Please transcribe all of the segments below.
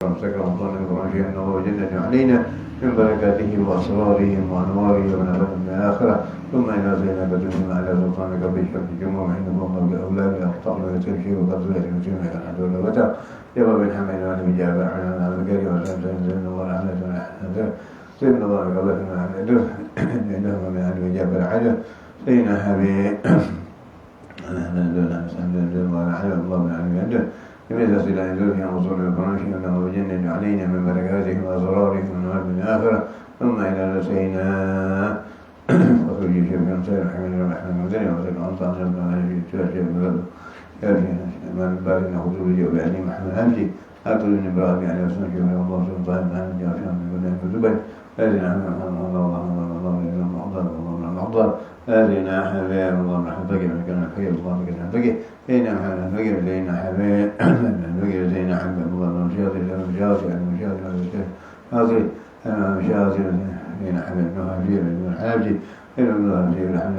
وسكرم ظنك ورجعنا ووجدنا علينا من بركاته وأسراره وأنواره ونبات من الآخرة ثم إلى زينب الدنيا على سلطانك بشرف الجموع حين الله بأولاد أخطأنا وتنشير وقدرة وجمع الحمد والوتر يا رب الحمد لله بجاب على الكريم وسلم زين الله على سيدنا الله قبلنا على الدر إنهم من أهل بجاب العجل سيدنا حبيب الله من أهل الجنة لماذا سيدنا يزول في رسول القرآن أنه وجنن علينا من بركاته وأسراره ونوال من الآخرة ثم إلى سيدنا وخرج شيخ سيد حمد الرحمن المدني وسيد أنصار شمس في الشاشة من بارك نخذ الجواب يعني محمد همشي أكثر من إبراهيم عليه السلام في الله سبحانه وتعالى محمد جافر من بلاد الزبير أذن الله أذن حبيب الله رحمتك مكان الخير الله مكان الفقه إن محمد الفقه زين حبيب الفقه زين حبيب الله المشاطر المشاطر زين حبيب المهاجر الحاجي إن المهاجر الحمد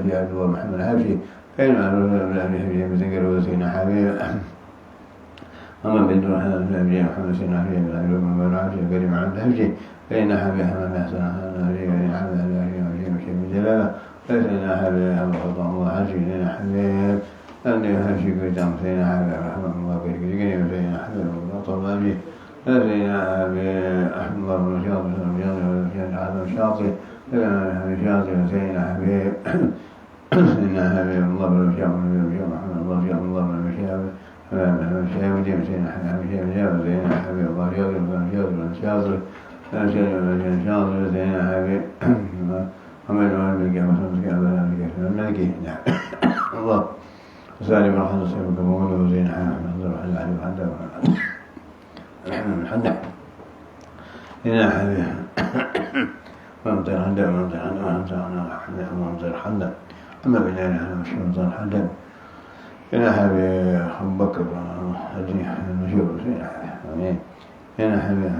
في عبد الله محمد الحاجي إن المهاجر بذكر وزين حبيب أما بنت الحمد محمد سين حبيب من العاجي كريم عبد الحاجي إن حبيب محمد أحسن جلاله ليس لنا حبيب الله الله حجي لنا حبيب أني حجي قدام سينا حبيب رحمه الله كريم سينا حبيب الله طلابي ليس لنا حبيب أحمد الله بن شاطر هذا الشاطر لنا حبيب شاطر سينا حبيب سينا حبيب الله بن شاطر محمد الله شاطر الله بن شاطر حبيب جيم سينا حبيب شاطر سينا حبيب الله شاطر بن شاطر شاطر سينا حبيب ومن وعلمك وسلمك أبدا الملكي الله وسالم رحمة السلام كمولي وزين حامد الله عليه وحده الحمد إنا حبيب ومطير حدا ومطير حدا أما بلاد أنا مش مطير حدا إنا حبيب أبو بكر هذه المشهور زين حبيب إنا حبيب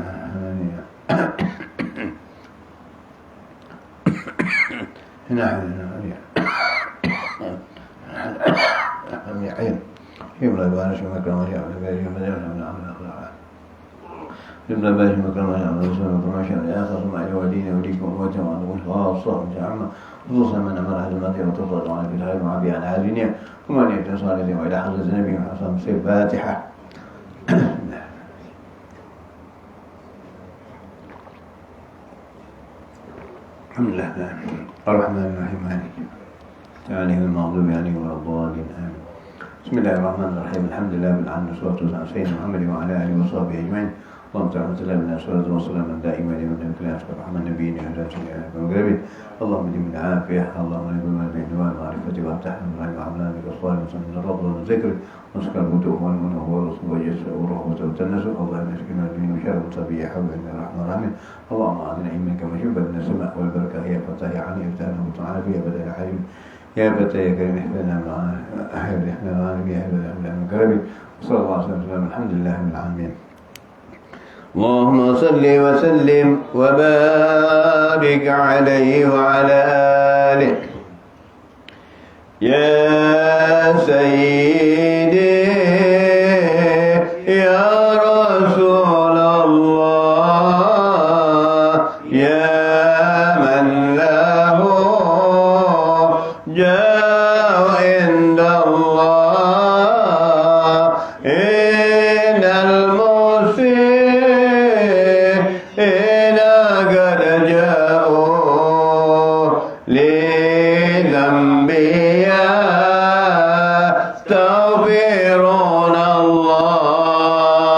هنا عين يملا بارش مكرمة يا بارش مدرسة من عمل الأخلاق يملا بارش مكرمة يا مكرمة يا آخر مع ودينا وليكم وجمعنا خاصة وجعلنا خصوصا من أمر أهل المدينة وتصل على الكتاب مع بيان عازنين ومن يتصل إلى حضرة النبي محمد صلى فاتحة الحمد لله الرحمن الرحيم مالك يعني المغضوب عليهم ولا الضالين آمين. بسم الله الرحمن الرحيم الحمد لله بالحمد والصلاة والسلام على سيدنا محمد وعلى آله وصحبه أجمعين اللهم صل على سيدنا الصلاة والسلام دائما لمن كان أشكر الرحمن نبينا هذا سيدنا المغربي اللهم دم العافية اللهم لنا في الدواء معرفة وافتحنا من غير عملنا بك الصالح من الرب والذكر ونسكن البدوء والمنه والرسل والجسر والرحمة والتنسل اللهم اسكنا الدين وشر وصبي حول من الرحمن الرحيم اللهم أعطنا إيمانك مجوبا من السماء والبركة هي فتاة علي افتحنا وتعالى فيها بدل العليم يا فتى يا كريم احفظنا من أحب احنا العالم يا هبة من كرمي وصلى الله عليه وسلم الحمد لله من العالمين. اللهم صل وسلم وبارك عليه وعلى آله يا سيدي يا رسول الله يا من له جاء عند الله إن المسيء قد جاءوا للأنبياء يستغفرون الله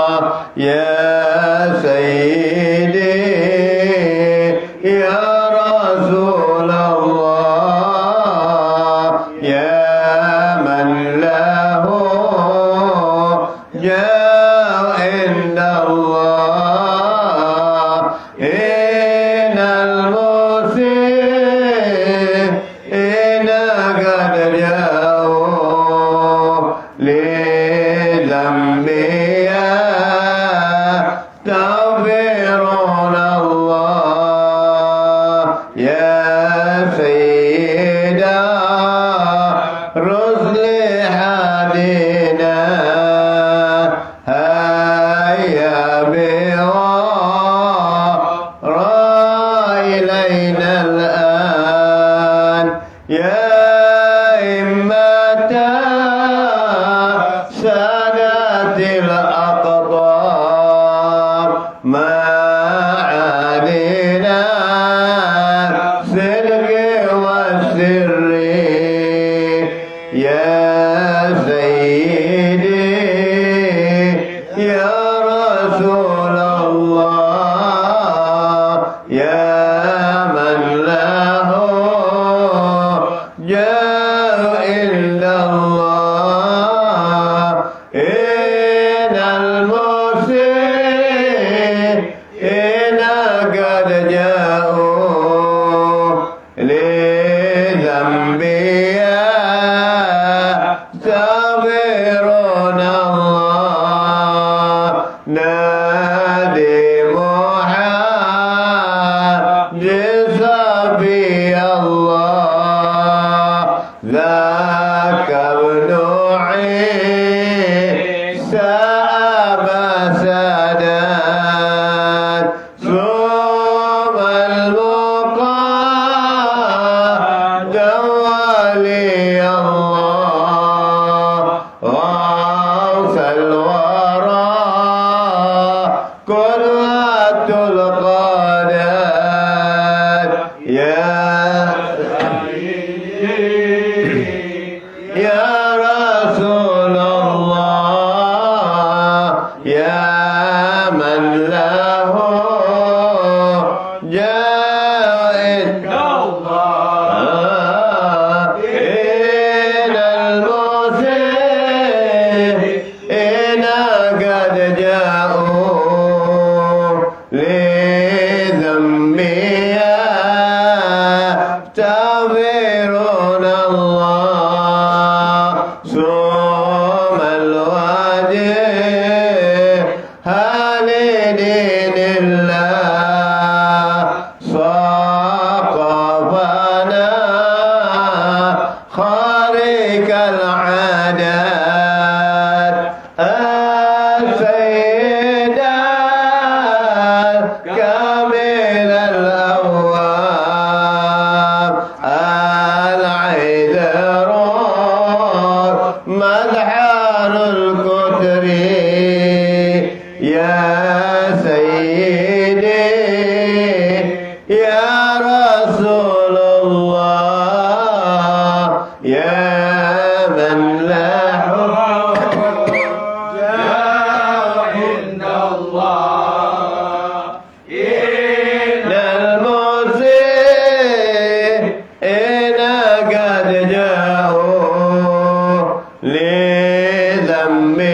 بغار إلينا الآن يا إمة سادات الأقطار ما علينا الصدق والسر يا سيدي يا رسول الله يا من له جاء إلا الله إن المسيئين قد جاءوا لذنبي يستغفرون الله نادي محمد صبي الله ذاك ابن عيسى أبا سادات ثم المقدم ولي الله غوث الورى قدوة القادات يا رسول الله يا من له جاء إلا الله إن المسيئين قد جاءوا لذنبي يستغفرون الله ثم الوجه لدين الله صقفنا خارق العادات السيد كامل الأواب العذر مدحر الكتر يا سيدي يا رسول الله يا من له جاء عند الله إن المسيئين قد جاءوا لذنبي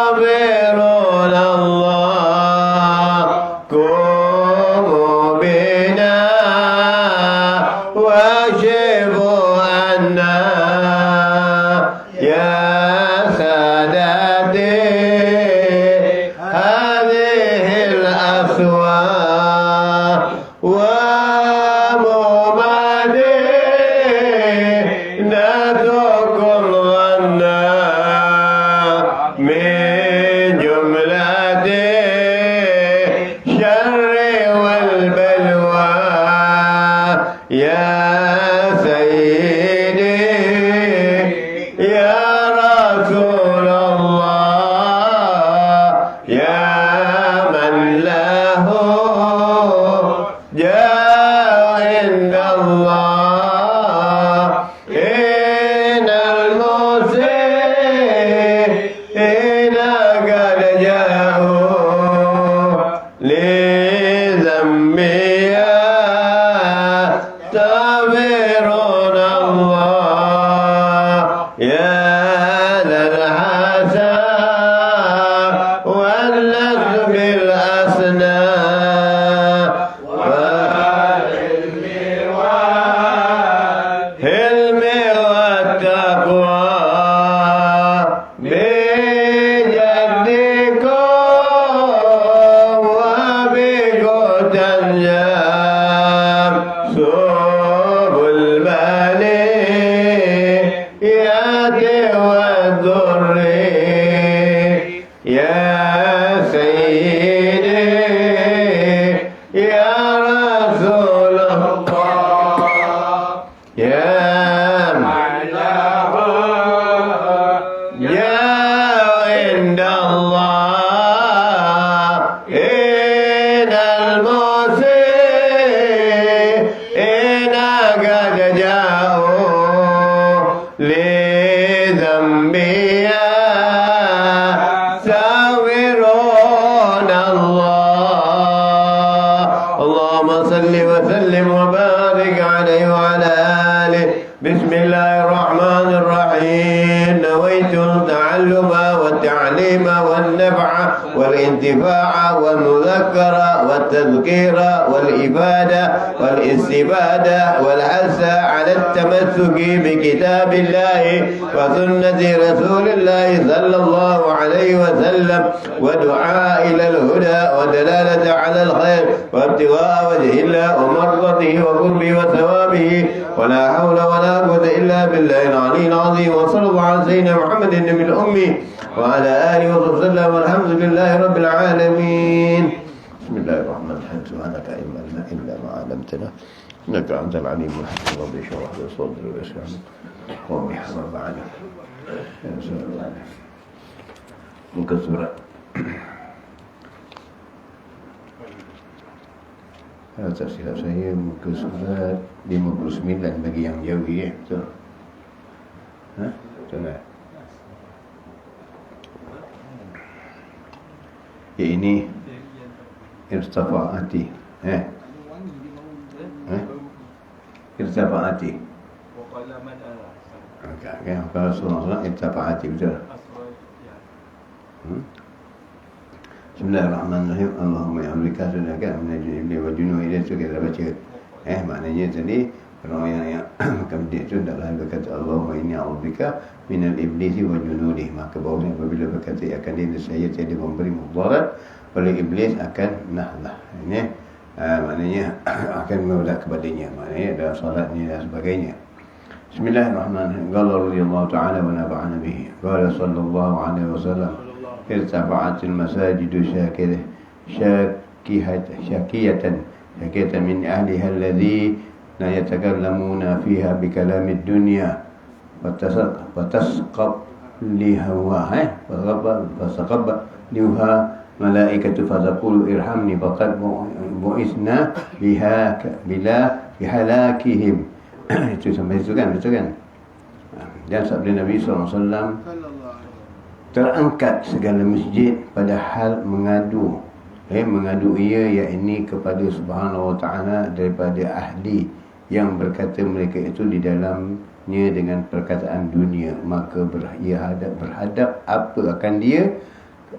يستغفرون الله قوموا بنا واكشفوا عنا يا سادتي هذه الأصوات وممدينتكم غنى من جملة الشر والبلوى يا سيدي يا رسول الله يا من له جاء عند الله إن المسيئين قد جاءوا لذنبي يستغفرون الله يا ذا الحسن والنسب Ya Sayyidi Ya Rasulullah Ya والانتفاع والمذكرة والتذكير والإفادة والاستفادة والحث على التمسك بكتاب الله وسنة رسول الله صلى الله عليه وسلم ودعاء إلى الهدى ودلالة على الخير وابتغاء وجه الله ومرضته وقربه وثوابه ولا حول ولا قوة إلا بالله العلي العظيم وصلى الله على سيدنا محمد النبي الأمي وعلى آله وصحبه وسلم والحمد لله رب العالمين. بسم الله الرحمن الرحيم. سبحانك لا علم لنا إلا ما علمتنا إنك أنت العليم الحكيم. رب اشرح لي صدري ويسر لي أمري واحلل عقدة من لساني. Muka surat tak silap saya muka surat 59 bagi yang jauh betul? Betul tak? Ya ini irtafa'ati irtafa'ati kan kalau Rasulullah irtafa'ati betul. Bismillahirrahmanirrahim. Allahumma ya'amrika sunaka min ibli wa junuh ila itu kita baca. Maknanya tadi orang yang kemudian itu adalah berkata Allahumma inni a'udzubika minal iblisi wa junudih. Maka bawahnya apabila berkata akan dia saya tiada memberi mudarat oleh iblis akan nahlah. Ini maknanya akan merudak kepadanya. Maknanya dalam salatnya dan sebagainya. Bismillahirrahmanirrahim. Qala radhiyallahu ta'ala wa nafa'ana bihi. Qala sallallahu alaihi wasallam irtafa'atil masajidu syakiyatan min ahliha alladhi la yatakallamuna fiha bikalamid dunya fatasqab liha malaikatu fazaqulu irhamni faqad bu'isna bihalakihim. Itu sampai itu kan, betul kan? Dan sabda Nabi SAW, terangkat segala masjid pada hal mengadu ia yakni kepada Subhanahu wa ta'ala daripada ahli yang berkata mereka itu di dalamnya dengan perkataan dunia, maka ia berhadap apa akan dia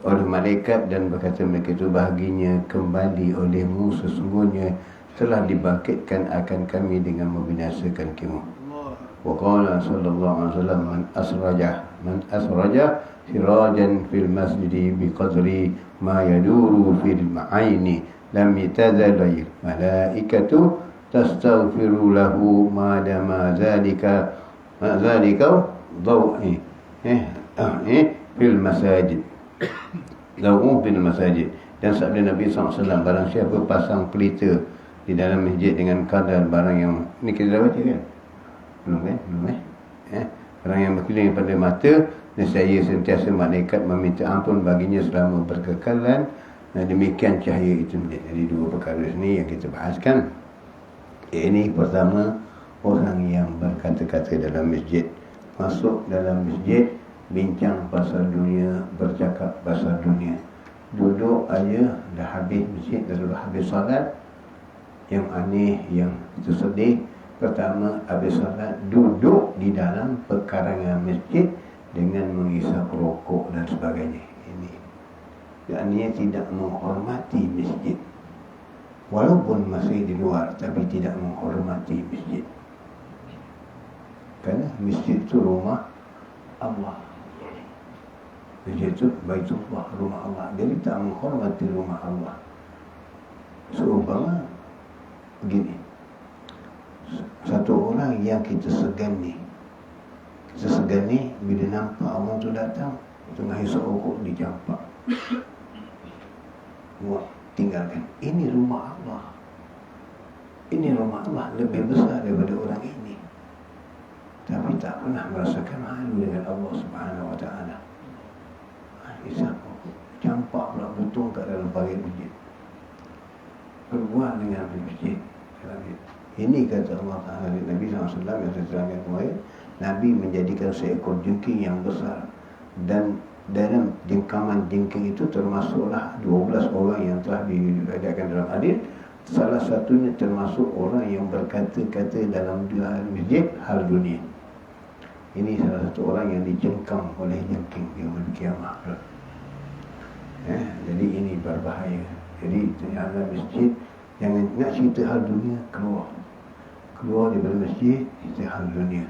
oleh malaikat dan berkata mereka itu bahaginya kembali olehmu, sesungguhnya telah dibangkitkan akan kami dengan membinasakan kamu. Wa qala sallallahu alaihi wasallam man asraja sirajan fil masjidi biqadri ma yaduru fil ma'aini lam yatazal malaikatu tastaghfiru lahu ma dama zalika dawi fil masajid dawu fil masajid. Dan sabda Nabi SAW, barang siapa pasang pelita di dalam masjid dengan kadar barang yang ni kita dah baca kan? Belum barang yang berkeliling pada mata, dan saya sentiasa malaikat meminta ampun baginya selama berkekalan. Dan demikian cahaya itu menjadi. Jadi dua perkara ini yang kita bahaskan. Ini pertama, orang yang berkata-kata dalam masjid, masuk dalam masjid, bincang pasal dunia, bercakap pasal dunia. Duduk aja dah habis masjid, dah habis salat. Yang aneh, yang itu sedih, pertama habis salat duduk di dalam perkarangan masjid dengan menghisap rokok dan sebagainya. Ini yakni tidak menghormati masjid, walaupun masih di luar, tapi tidak menghormati masjid. Kerana masjid itu rumah Allah, masjid itu Baitullah, rumah Allah. Jadi tak menghormati rumah Allah. Seumpama begini, satu orang yang kita segani bila nampak orang tu datang tengah hisap rokok, dijampak. tinggalkan. Ini rumah Allah. Ini rumah Allah lebih besar daripada orang ini. Tapi tak pernah merasakan malu dengan Allah Subhanahu Wa Taala. Isap campak pula butung kat dalam parit masjid. Berbual dengan masjid. Ini kata Allah Taala, Nabi SAW yang saya terangkan kemarin, Nabi menjadikan seekor jengking yang besar, dan dalam jengkaman jengking itu termasuklah 12 orang yang telah diriwayatkan dalam hadis. Salah satunya termasuk orang yang berkata-kata dalam masjid hal dunia. Ini salah satu orang yang dijengkam oleh jengking di yaumul kiamah. Jadi ini berbahaya. Jadi ternyata masjid jangan nak cerita hal dunia, keluar daripada masjid cerita hal dunia.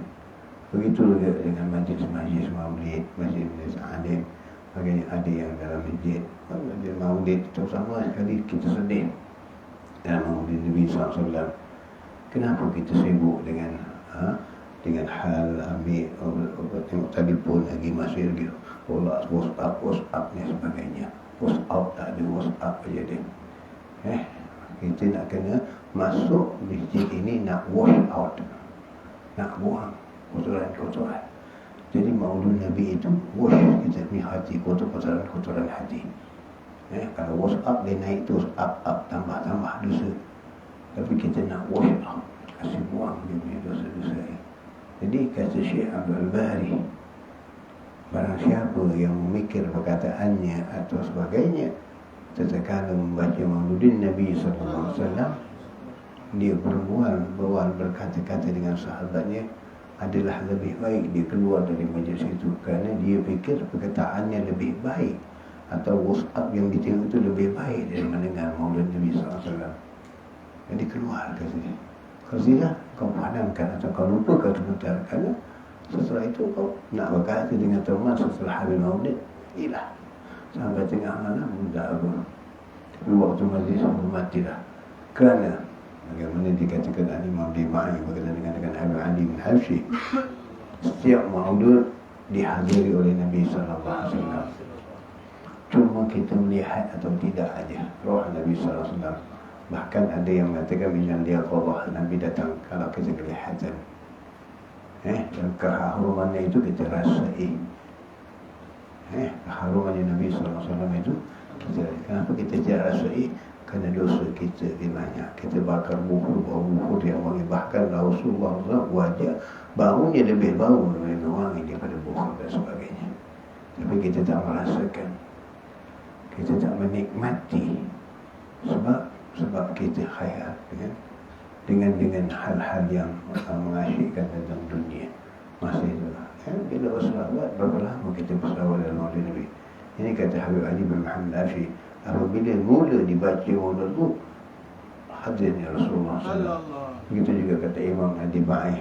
Begitu juga dengan majlis-majlis maulid, majlis alim. Bagaimana ada yang dalam masjid maulid, terutama sekali kita sedih dalam maulid Nabi SAW. Kenapa kita sibuk dengan hal ambil tengok telefon lagi, masih lagi WhatsApp ni sebagainya. WhatsApp tak ada, WhatsApp aja dia. Kita nak kena masuk masjid ini, nak wash out, nak buang kotoran-kotoran. Jadi maulid Nabi itu wash kita punya hati, kotoran-kotoran hati. Kalau WhatsApp dia naik terus up tambah dosa. Tapi kita nak wash out, kasih buang dia punya dosa-dosa ini. Jadi kata Syekh Abdul Bari, barang siapa yang memikir perkataannya atau sebagainya tatkala membaca maulidin Nabi SAW, dia berbual berkata-kata dengan sahabatnya, adalah lebih baik dia keluar dari majlis itu, kerana dia fikir perkataannya lebih baik atau WhatsApp yang ditengok itu lebih baik dari mendengar maulid Nabi SAW. Jadi keluar kata dia. Kalau tidak, kau padamkan atau kau lupakan sebentar, kerana setelah itu kau nak berkata dengan teman setelah hari maulid, hilang sampai tengah malam mudah apa. Tapi waktu majlis matilah. Kerana bagaimana dikatakan Imam Dibai berkaitan dengan Abu Ali bin Habsyi, setiap maulid dihadiri oleh Nabi SAW. Cuma kita melihat atau tidak aja roh Nabi SAW. Bahkan ada yang mengatakan minal yaqadhah, Nabi datang kalau kita kelihatan. Dan keharumannya itu kita rasai. Keharumannya Nabi SAW itu kita, kenapa kita tidak rasai? Kerana dosa kita banyak. Kita bakar buhur yang wangi. Bahkan Rasulullah SAW wajah baunya lebih bau, lebih wangi daripada buhur dan sebagainya. Tapi kita tak merasakan, kita tak menikmati. Sebab kita khayal dengan hal-hal yang mengasyikkan tentang dunia. Masa itulah bila berselawat, berapa lama kita berselawat dalam maulid Nabi. Ini kata Habib Ali bin Muhammad Al-Afi, apabila mula dibaca maulid itu, hadirnya Rasulullah SAW. Begitu juga kata Imam Ad-Dibai.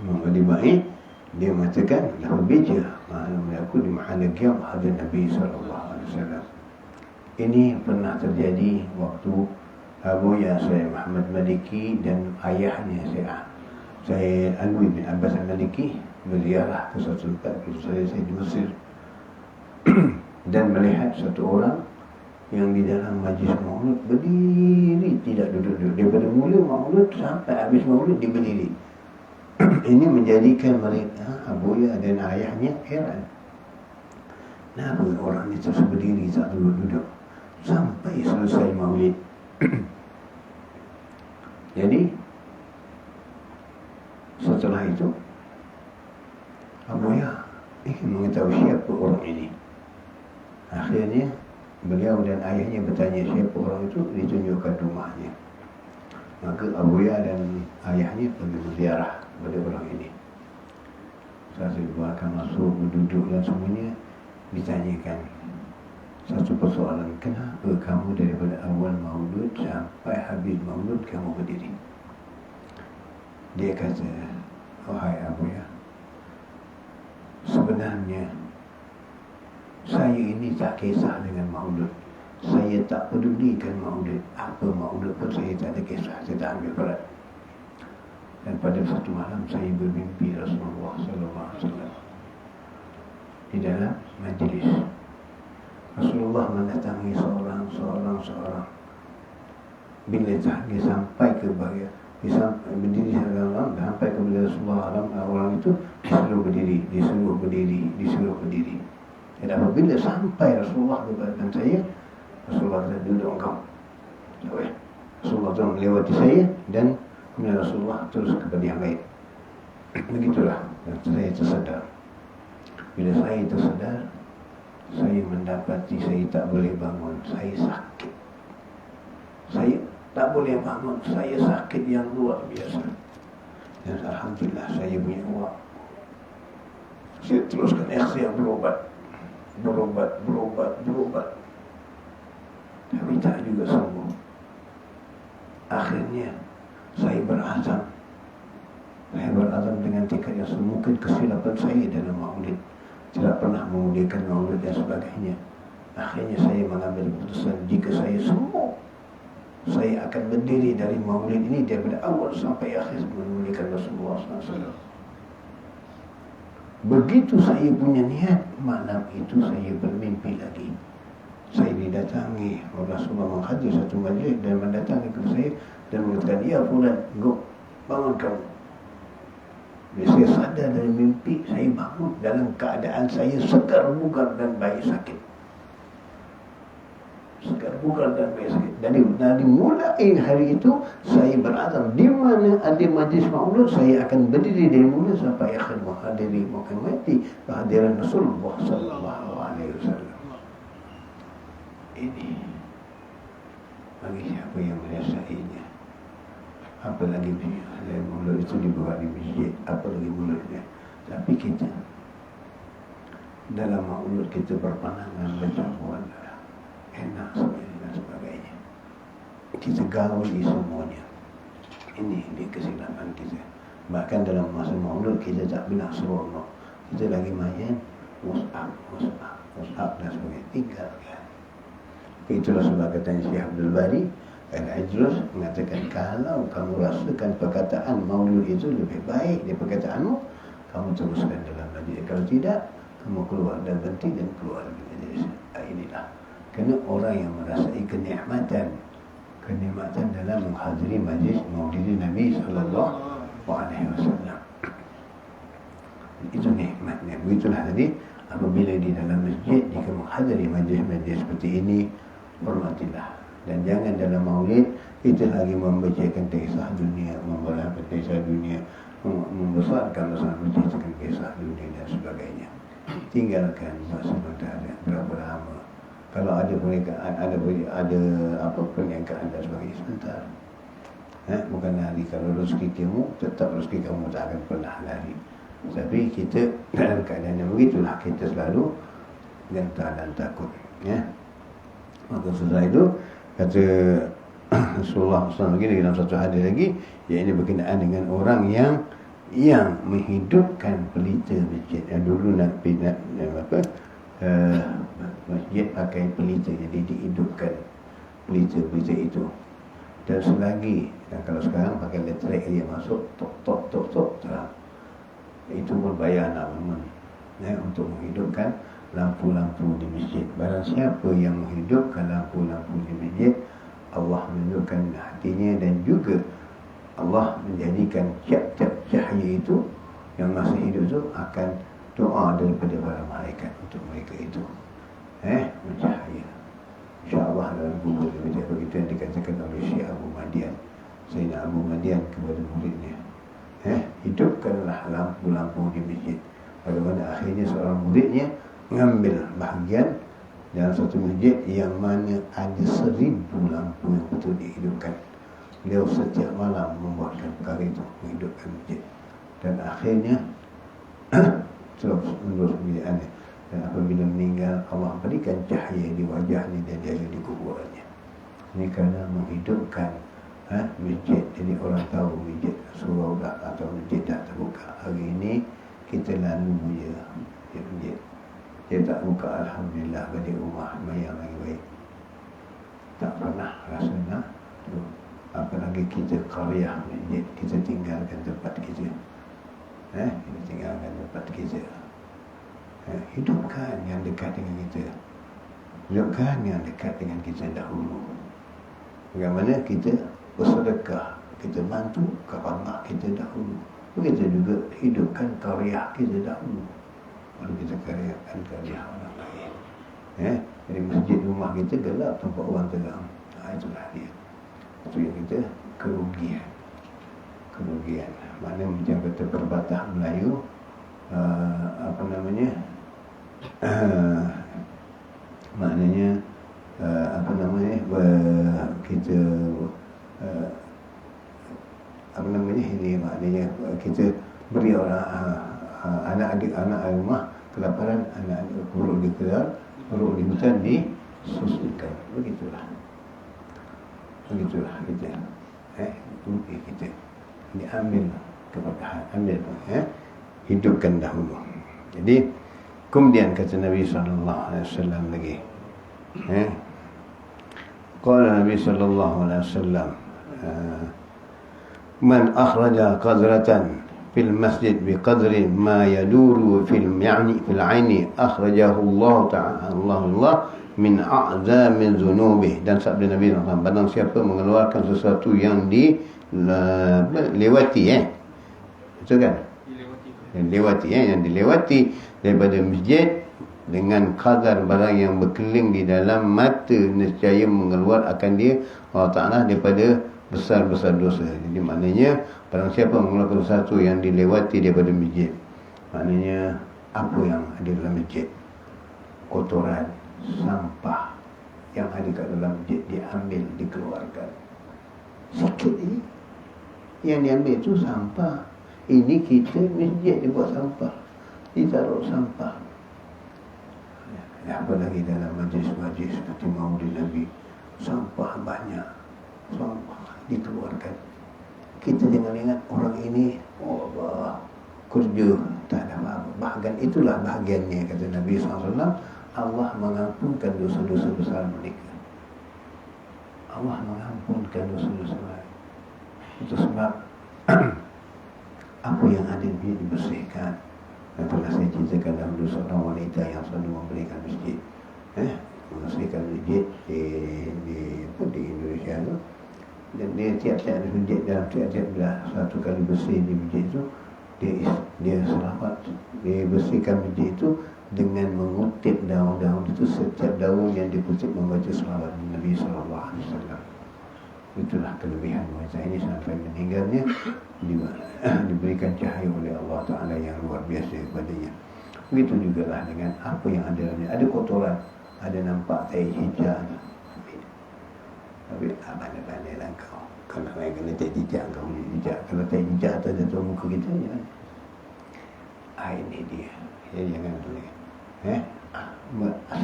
Imam Ad-Dibai dia mengatakan, lahu bija ma'alam yakul di mahala qiyam hadir Nabi SAW. Ini pernah terjadi waktu Buya saya Muhammad Maliki dan ayahnya saya Alwi bin Abbas Al-Maliki berziarah ke suatu tempat. Saya di Mesir dan melihat satu orang yang di dalam majlis maulid berdiri, tidak duduk-duduk. Daripada mula maulid sampai habis maulid dia berdiri. Ini menjadikan mereka, Buya dan ayahnya heran. Kenapa orang ini terus berdiri, tak duduk-duduk sampai selesai maulid? Jadi setelah itu Abu Ya ingin mengetahui siapa orang ini. Akhirnya beliau dan ayahnya bertanya siapa orang itu, ditunjukkan rumahnya. Maka Abu Ya dan ayahnya pergi berziarah kepada orang ini. Saat dibuatkan masuk, duduk dan semuanya, ditanyakan satu persoalan, kenapa kamu daripada awal maulud sampai habis maulud kamu berdiri? Dia kata, wahai Abu Ya, sebenarnya saya ini tak kisah dengan maulud. Saya tak pedulikan maulud. Apa maulud pun saya tak ada kisah, saya tak ambil berat. Dan pada satu malam saya bermimpi Rasulullah SAW di dalam majlis. Rasulullah Rasulullah mendatangi seorang. Bila dia sampai ke bahaya, dia berdiri dalam sampai kepada Rasulullah orang itu disuruh berdiri. Dan apabila sampai Rasulullah kepada saya, Rasulullah duduk engkau. Rasulullah telah melewati saya dan kemudian Rasulullah terus kepada yang lain. Begitulah. Dan saya tersedar. Bila saya tersedar, saya mendapati saya tak boleh bangun. Saya sakit. Saya tak boleh bangun. Saya sakit yang luar biasa. Dan alhamdulillah saya punya uang. Saya teruskan ikhtiar berobat. Tapi tak juga sembuh. Akhirnya saya berazam dengan tekad yang mungkin kesilapan saya dalam maulid, tidak pernah memuliakan maulid dan sebagainya. Akhirnya saya mengambil keputusan, jika saya sembuh, saya akan berdiri dari maulid ini daripada awal sampai akhir memuliakan Rasulullah SAW. Begitu saya punya niat, malam itu saya bermimpi lagi. Saya didatangi oleh Rasulullah menghadir satu majlis dan mendatangi kepada saya dan mengatakan, ya fulan, bangun kamu. Bila saya sadar dari mimpi, saya bangun dalam keadaan saya segar bugar dan baik sakit. Dari mulai hari itu saya berazam di mana ada majlis maulid saya akan berdiri dari mula sampai akhir menghadiri mati kehadiran Rasulullah sallallahu alaihi wasallam. Ini bagi siapa yang merasakannya. Apa lagi mulut itu dibuat di masjid, apa lagi mulutnya. Tapi kita dalam maulid kita berpandangan bercampur enak dan sebagainya. Kita gauli semuanya. Ini kesilapan kita. Bahkan dalam masa maulid kita tak pernah seronok. Kita lagi main WhatsApp dan sebagainya. Tinggalkan. Itulah sebab katanya Syekh Abdul Bari Al-Ajrus mengatakan, kalau kamu rasakan perkataan maulid itu lebih baik dari perkataanmu, kamu teruskan dalam majlis. Kalau tidak, kamu keluar dan berhenti dan keluar dari majlis. Inilah. Kerana orang yang merasai kenikmatan dalam menghadiri majlis maulid Nabi sallallahu alaihi wasallam. Itu nikmatnya. Begitulah tadi, apabila di dalam masjid jika menghadiri majlis-majlis seperti ini, hormatilah. Dan jangan dalam maulid kita lagi membacakan kisah dunia, membahas kisah dunia, membesarkan menceritakan kisah dunia dan sebagainya. Tinggalkan sementara berapa lama. Kalau ada perniagaan, ada apa perniagaan dan sebagainya, sebentar. Bukan lari. Kalau rezeki kamu, tetap rezeki kamu tak akan pernah lari. Tapi kita dalam keadaan yang begitulah, kita selalu gentar dan takut. Maka setelah itu kata Rasulullah SAW lagi dalam satu hadis lagi, iaitu berkenaan dengan orang yang menghidupkan pelita masjid. Dulu nak masjid pakai pelita, jadi dihidupkan pelita itu. Dan selagi, dan kalau sekarang pakai elektrik dia masuk tok terang. Itu pun bayar nak memang untuk menghidupkan lampu-lampu di masjid. Barang siapa yang menghidupkan lampu-lampu di masjid, Allah menunjukkan hatinya, dan juga Allah menjadikan tiap-tiap cahaya itu yang masih hidup itu akan doa daripada para malaikat untuk mereka itu. Mencahaya. InsyaAllah dalam kubur begitu yang dikatakan oleh Syekh Abu Madian, Sayyidina Abu Madian kepada muridnya, hidupkanlah lampu-lampu di masjid. Bagaimana akhirnya seorang muridnya mengambil bahagian dalam satu masjid yang mana ada 1000 lampu yang betul dihidupkan. Beliau setiap malam membuatkan perkara itu, menghidupkan masjid. Dan akhirnya terus menerus kebijakannya. Dan apabila meninggal, Allah berikan cahaya di wajahnya dan dia di kuburannya. Ini kerana menghidupkan masjid. Jadi orang tahu masjid surau atau masjid dah terbuka. Hari ini kita lalu je masjid. Dia tak buka, alhamdulillah, balik rumah mayang lagi baik. Tak pernah rasa nak. Apalagi kita qaryah masjid, kita tinggalkan tempat kita. Kita tinggalkan tempat kita. Hidupkan yang dekat dengan kita. tunjukkan yang dekat dengan kita dahulu. Bagaimana kita bersedekah, kita bantu karamah kita dahulu. Begitu juga hidupkan karya kita dahulu, baru kita karyakan karya orang lain. Jadi masjid rumah kita gelap tempat orang terang. Itulah dia. Itu yang kita kerugian. Mana macam kata perbatah Melayu, maknanya kita ini maknanya kita beri orang anak-adik anak rumah kelaparan, anak-adik buruk di kedar, buruk di hutan disusukan. Begitulah kita kita diambil keberkahan, ambil hidupkan dahulu. Jadi kemudian kata Nabi SAW lagi, qala Nabi SAW, man akhraja qadratan fil masjid biqadri ma yaduru fil aini akhrajahu Allah min a'zami dzunubih. Dan sabda Nabi SAW, barang siapa mengeluarkan sesuatu yang dilewati itu kan yang dilewati daripada masjid dengan kadar barang yang berkeling di dalam mata, nescaya mengeluar akan dia Allah Ta'ala daripada besar-besar dosa. Jadi maknanya barang siapa mengeluarkan sesuatu yang dilewati daripada masjid, maknanya apa yang ada dalam masjid, kotoran, sampah yang ada kat dalam masjid diambil, dikeluarkan. Sikit ini yang diambil itu sampah. Ini kita masjid dibuat sampah, ditaruh sampah. Apa lagi dalam majlis-majlis seperti Maulid Nabi, sampah banyak, sampah dikeluarkan. Kita jangan ingat orang ini Allah kerja tak ada apa-apa. Bahkan itulah bahagiannya, kata Nabi SAW, Allah mengampunkan dosa-dosa besar mereka. Allah mengampunkan dosa-dosa mereka. Itu sebab apa yang ada dibersihkan. Dan pernah saya ceritakan dahulu seorang wanita yang selalu memberikan masjid, membersihkan masjid di Indonesia tu. Dan dia tiap-tiap masjid, dalam tiap-tiap satu kali bersih di masjid itu, dia selawat, dia bersihkan masjid itu dengan mengutip daun-daun itu. Setiap daun yang dikutip membaca selawat Nabi SAW. Itulah kelebihan wanita ini sampai meninggalnya diberikan cahaya oleh Allah Ta'ala yang luar biasa kepadanya. Begitu jugalah dengan apa yang ada dalamnya. Ada kotoran, ada nampak tai hijau. Tapi pandai-pandai lah kau. Kalau main kena tai hijau, kau punya hijau. Kalau tai hijau atas jatuh muka kita, jangan. Ini dia. Jadi jangan boleh.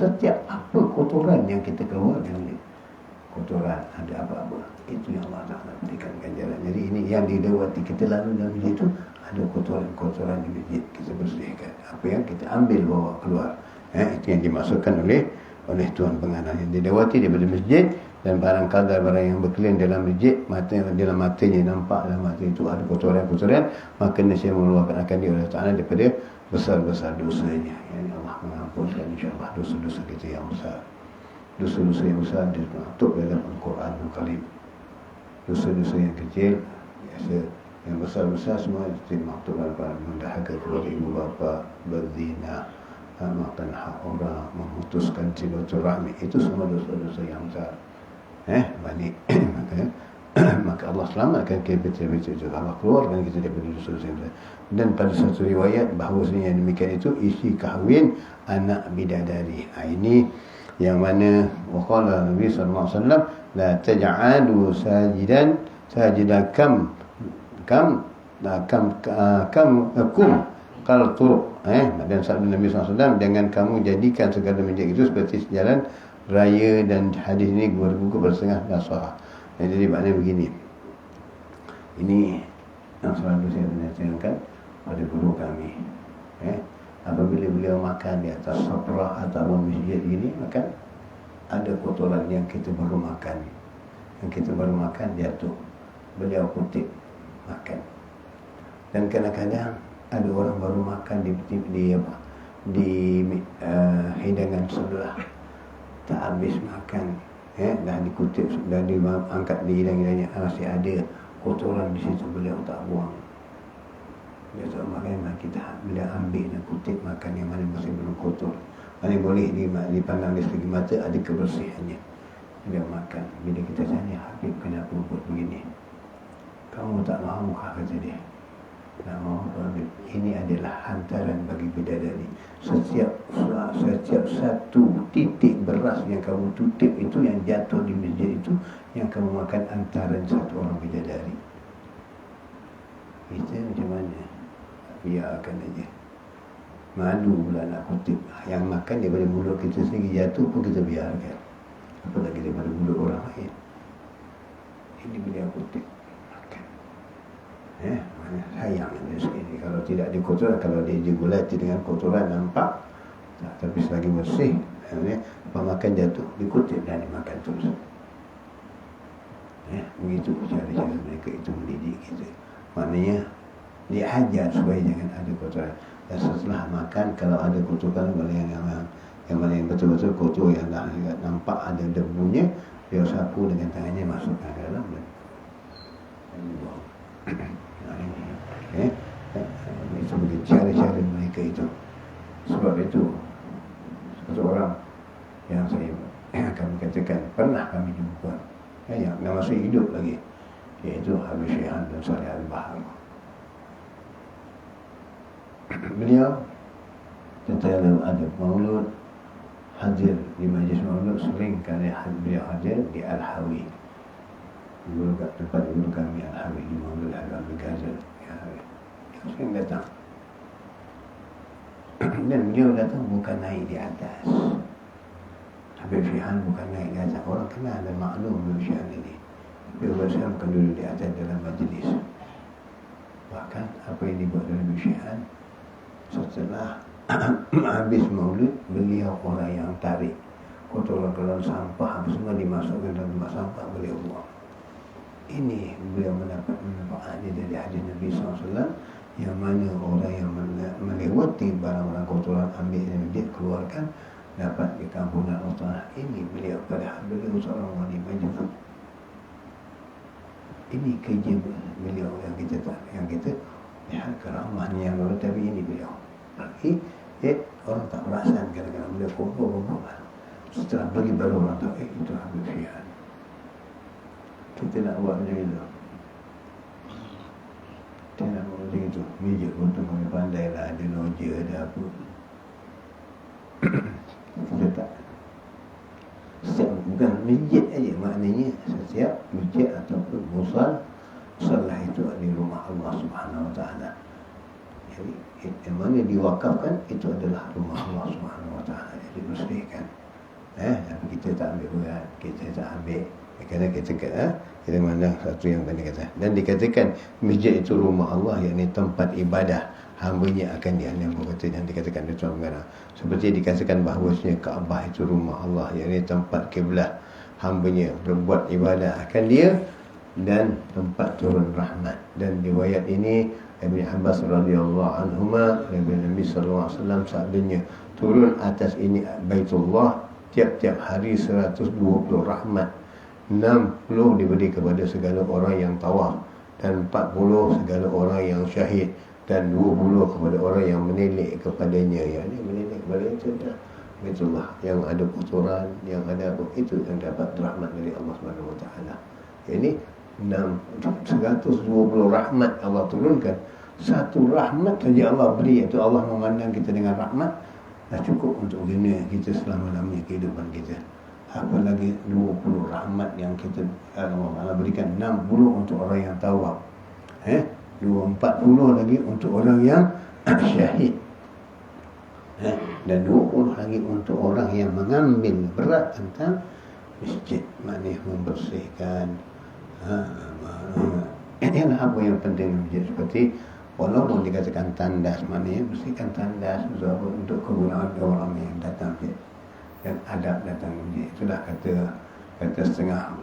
Setiap apa kotoran yang kita keluarkan ni, kotoran ada apa-apa, itu yang Allah Ta'ala berikan ganjaran. Jadi ini yang dilewati kita lalu dalam masjid itu, ada kotoran-kotoran di masjid, kita bersihkan. Apa yang kita ambil bawa keluar, itu yang dimasukkan oleh Tuan Pengarah, yang dilewati daripada masjid. Dan barang kadar barang yang berkeliling dalam masjid, dalam matanya nampak, dalam mata itu ada kotoran-kotoran, maka nescaya mengeluarkan akan dia oleh Ta'ala daripada besar-besar dosanya. Yang Allah mengampunkan insyaAllah dosa-dosa kita yang besar. Dosa-dosa yang besar dimaktub dalam Al-Quran Al-Karim. Dosa-dosa yang kecil biasa, yang besar-besar semua dimaktub dalam Al-Quran. Mendahaga kepada ibu bapa, berzina, makan hak orang, memutuskan silaturahmi, itu semua dosa-dosa yang besar. Banyak. Maka Allah selamatkan kita itu. Allah keluarkan kita daripada dosa-dosa yang besar. Dan pada satu riwayat bahawasanya demikian itu isi kahwin anak bidadari. Ini yang mana waqala Nabi sallallahu alaihi wasallam, la taj'alu sajidan kam qal turuq. Dan sabda Nabi sallallahu alaihi wasallam, jangan kamu jadikan segala masjid itu seperti jalan raya. Dan hadis ini berbuku bersetengah nasrah. Jadi maknanya begini. Ini yang selalu saya menyampaikan pada guru kami. Apabila beliau makan di atas sofra atau masjid ini, makan ada kotoran yang kita baru makan. Yang kita baru makan jatuh, beliau kutip makan. Dan kadang-kadang ada orang baru makan di hidangan sebelah, tak habis makan, dah dikutip, dah diangkat dihilang-hilangnya, masih ada kotoran di situ, beliau tak buang. Dia tak makan, kita bila ambil dan kutip makan yang mana masih belum kotor, mana boleh dipandang dari segi mata ada kebersihannya, dia makan. Bila kita tanya, Habib kenapa buat begini, kamu tak mahu kata dia. Tak mahu Habib, ini adalah hantaran bagi bidadari. Setiap satu titik beras yang kamu tutip itu, yang jatuh di masjid itu, yang kamu makan hantaran satu orang bidadari. Kita macam mana? Biarkan aja. Malu pula nak kutip. Yang makan daripada mulut kita sendiri jatuh pun kita biarkan, apalagi daripada mulut orang lain. Ini beliau kutip makan. Mana sayang rezeki ni. Kalau tidak dikotorkan, kalau dia digulati dengan kotoran nampak, tapi selagi bersih, makan jatuh dikutip dan dimakan terus. Begitu cara-cara mereka itu mendidik kita. Maknanya diajar supaya jangan ada kotoran. Dan setelah makan, kalau ada kotoran yang mana yang betul-betul kotor, yang dah nampak ada debunya, dia sapu dengan tangannya, masukkan ke dalam dan buang. Itu sebagai cara-cara mereka itu. Sebab itu satu orang yang kami katakan pernah kami jumpa, yang masih hidup lagi, iaitu Habib Syihan dan Saleh Al-Bahar. Beliau dalam adab maulud, hadir di majlis maulud, sering kali beliau hadir di Al-Hawi, tempat dulu kami Al-Hawi di maulud Al-Ghazal. Yang sering datang. Dan beliau datang bukan naik di atas. Habib Syihan bukan naik di atas. Orang kenal dan maklum Habib Syihan ini. Beliau bersama bukan duduk di atas dalam majlis. Bahkan apa yang dibuat oleh Habib Syihan, setelah habis maulid, beliau orang yang tarik kotoran-kotoran sampah semua dimasukkan dalam tempat sampah, beliau buang. Ini beliau mendapat manfaat dari hadis Nabi SAW, yang mana orang yang melewati barang-barang kotoran, ambil dan dia keluarkan, dapat dikampunkan Allah. Ini beliau, padahal beliau seorang wali majlis. Ini kerja beliau yang kita lihat keramahnya yang lalu, tapi ini beliau. Lagi orang tak perasan kadang-kadang beliau kumpul. Setelah pergi baru orang tahu, itu Habib Syihan. Kita nak buat macam itu. Kita nak buat macam itu. Mijak untuk kami pandai lah, ada noja, ada apa. Kita tak. Setiap, bukan masjid aja, maknanya setiap masjid ataupun musallah itu di rumah Allah Subhanahu Wa Taala. Jadi yang mana diwakafkan itu adalah rumah Allah Subhanahu Wa Taala. Jadi bersihkan. Tapi kita tak ambil berat, kita tak ambil. Kadang kita mandang satu yang tadi kata. Dan dikatakan masjid itu rumah Allah, yakni tempat ibadah hamba-Nya akan dianyam berkata, dan dikatakan itu mengarah. Seperti dikatakan bahawasanya Kaabah itu rumah Allah, yakni tempat kiblat hamba-Nya berbuat ibadah akan dia, dan tempat turun rahmat. Dan riwayat ini Ibn Abbas radhiyallahu anhuma, Nabi sallallahu alaihi wasallam sabdanya, turun atas ini Baitullah tiap-tiap hari 120 rahmat, 60 diberi kepada segala orang yang tawaf, dan 40 segala orang yang syahid, dan 20 kepada orang yang menilik kepadanya. Yang ini menilik kepada itu dah Baitullah, yang ada kotoran, yang ada apa, itu yang dapat rahmat dari Allah Subhanahu Wa Taala. Ini 120 rahmat Allah turunkan. Satu rahmat saja Allah beri, iaitu Allah memandang kita dengan rahmat, dah cukup untuk dunia kita selama-lamanya kehidupan kita. Apalagi 20 rahmat yang kita Allah berikan, 60 untuk orang yang tawaf, 40 lagi untuk orang yang syahid, dan 20 lagi untuk orang yang mengambil berat tentang masjid, maknanya membersihkan. Ini apa yang penting masjid, seperti walaupun dikatakan tandas, maknanya bersihkan tandas untuk kegunaan orang yang datang masjid dan adab datang masjid. Itulah kata setengah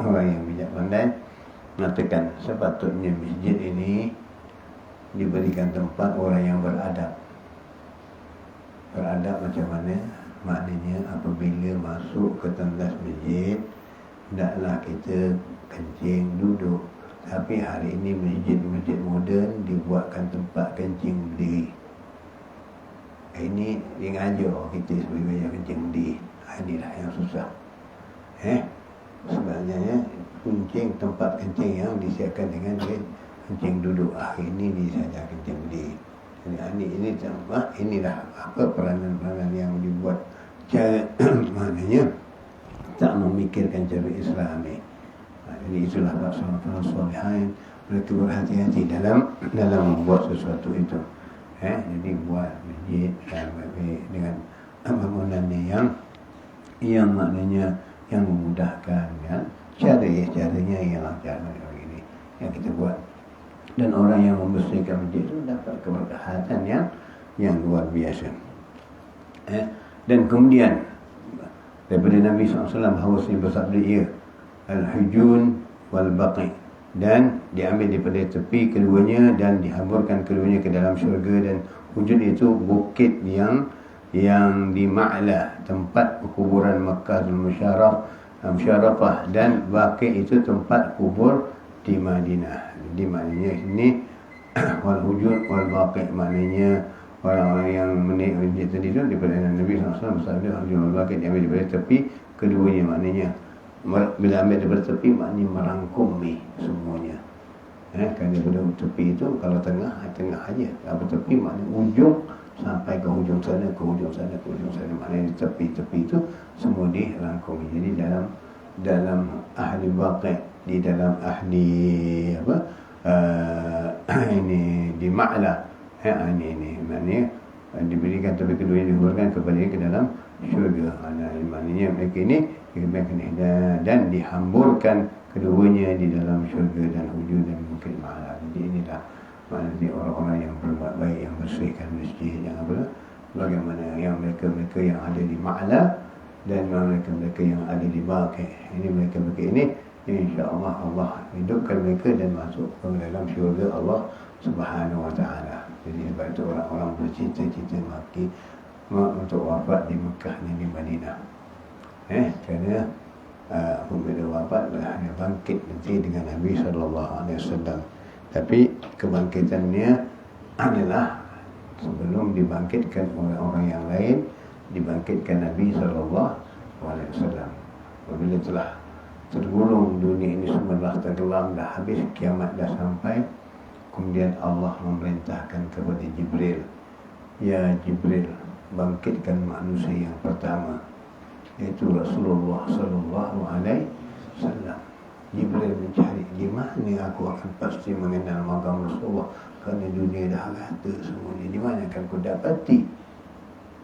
orang yang bijak pandai mengatakan, sepatutnya masjid ini diberikan tempat orang yang beradab. Beradab macam mana? Maknanya apabila masuk ke tandas masjid, hendaklah kita kencing duduk. Tapi hari ini masjid-masjid moden dibuatkan tempat kencing berdiri. Ini dia ngajar kita sebagai kencing berdiri. Inilah yang susah. Sebenarnya kencing, tempat kencing yang disiapkan dengan kencing duduk. Hari ini disajar kencing berdiri. Jadi inilah apa peranan-peranan yang dibuat cara maknanya tak memikirkan cara Islami. Jadi itulah para salihin, mereka berhati-hati dalam membuat sesuatu itu. Jadi buat masjid dengan bangunannya yang maknanya yang memudahkan, kan? Caranya ialah cara ini yang kita buat. Dan orang yang membersihkan masjid itu dapat keberkahatan yang luar biasa. Dan kemudian daripada Nabi SAW bahawasanya bersabda ia al-hujun wal-baqi, dan diambil daripada tepi keduanya dan dihamburkan keduanya ke dalam syurga. Dan hujun itu bukit yang di Ma'la, tempat kuburan Makkah Musharrafah, dan baqi itu tempat kubur di Madinah. Jadi maknanya ini wal hujun wal baqi, maknanya orang-orang yang menaik tadi itu daripada Nabi SAW bersabda hujun wal baqi diambil daripada tepi keduanya. Maknanya bila ambil daripada tepi maknanya merangkumi semuanya. Kan daripada tepi itu kalau tengah aja, apa tepi maknanya ujung sampai ke hujung sana, ke hujung sana, maknanya tepi-tepi itu semua dirangkumi. Jadi dalam ahli baqi, di dalam ahli ini di Ma'la, ini maknanya diberikan tepi kedua yang dihuburkan kembali ke dalam syurga. Maknanya mereka ini dan dihamburkan keduanya di dalam syurga dan hujud dan bukit Ma'la. Jadi inilah maknanya orang-orang yang berbuat baik, yang bersihkan masjid, yang bagaimana yang mereka yang ada di Ma'la dan mereka yang ada di Baqi. Ini mereka ini insya-Allah Allah hidupkan mereka dan masuk ke dalam syurga Allah Subhanahu wa taala. Jadi sebab itu orang-orang bercita-cita mati untuk wafat di Mekah dan di Madinah. Kerana apabila wafat dia bangkit nanti dengan Nabi sallallahu alaihi wasallam. Tapi kebangkitannya adalah sebelum dibangkitkan oleh orang yang lain, dibangkitkan Nabi sallallahu alaihi wasallam. Apabila telah tergulung dunia ini semua telah tenggelam, dah habis, kiamat dah sampai, kemudian Allah memerintahkan kepada Jibril, ya Jibril, bangkitkan manusia yang pertama, yaitu Rasulullah sallallahu alaihi wasallam. Jibril mencari di mana aku akan pasti mengenal makam Rasulullah, kerana dunia dah rata semuanya. Di mana akan ku dapati?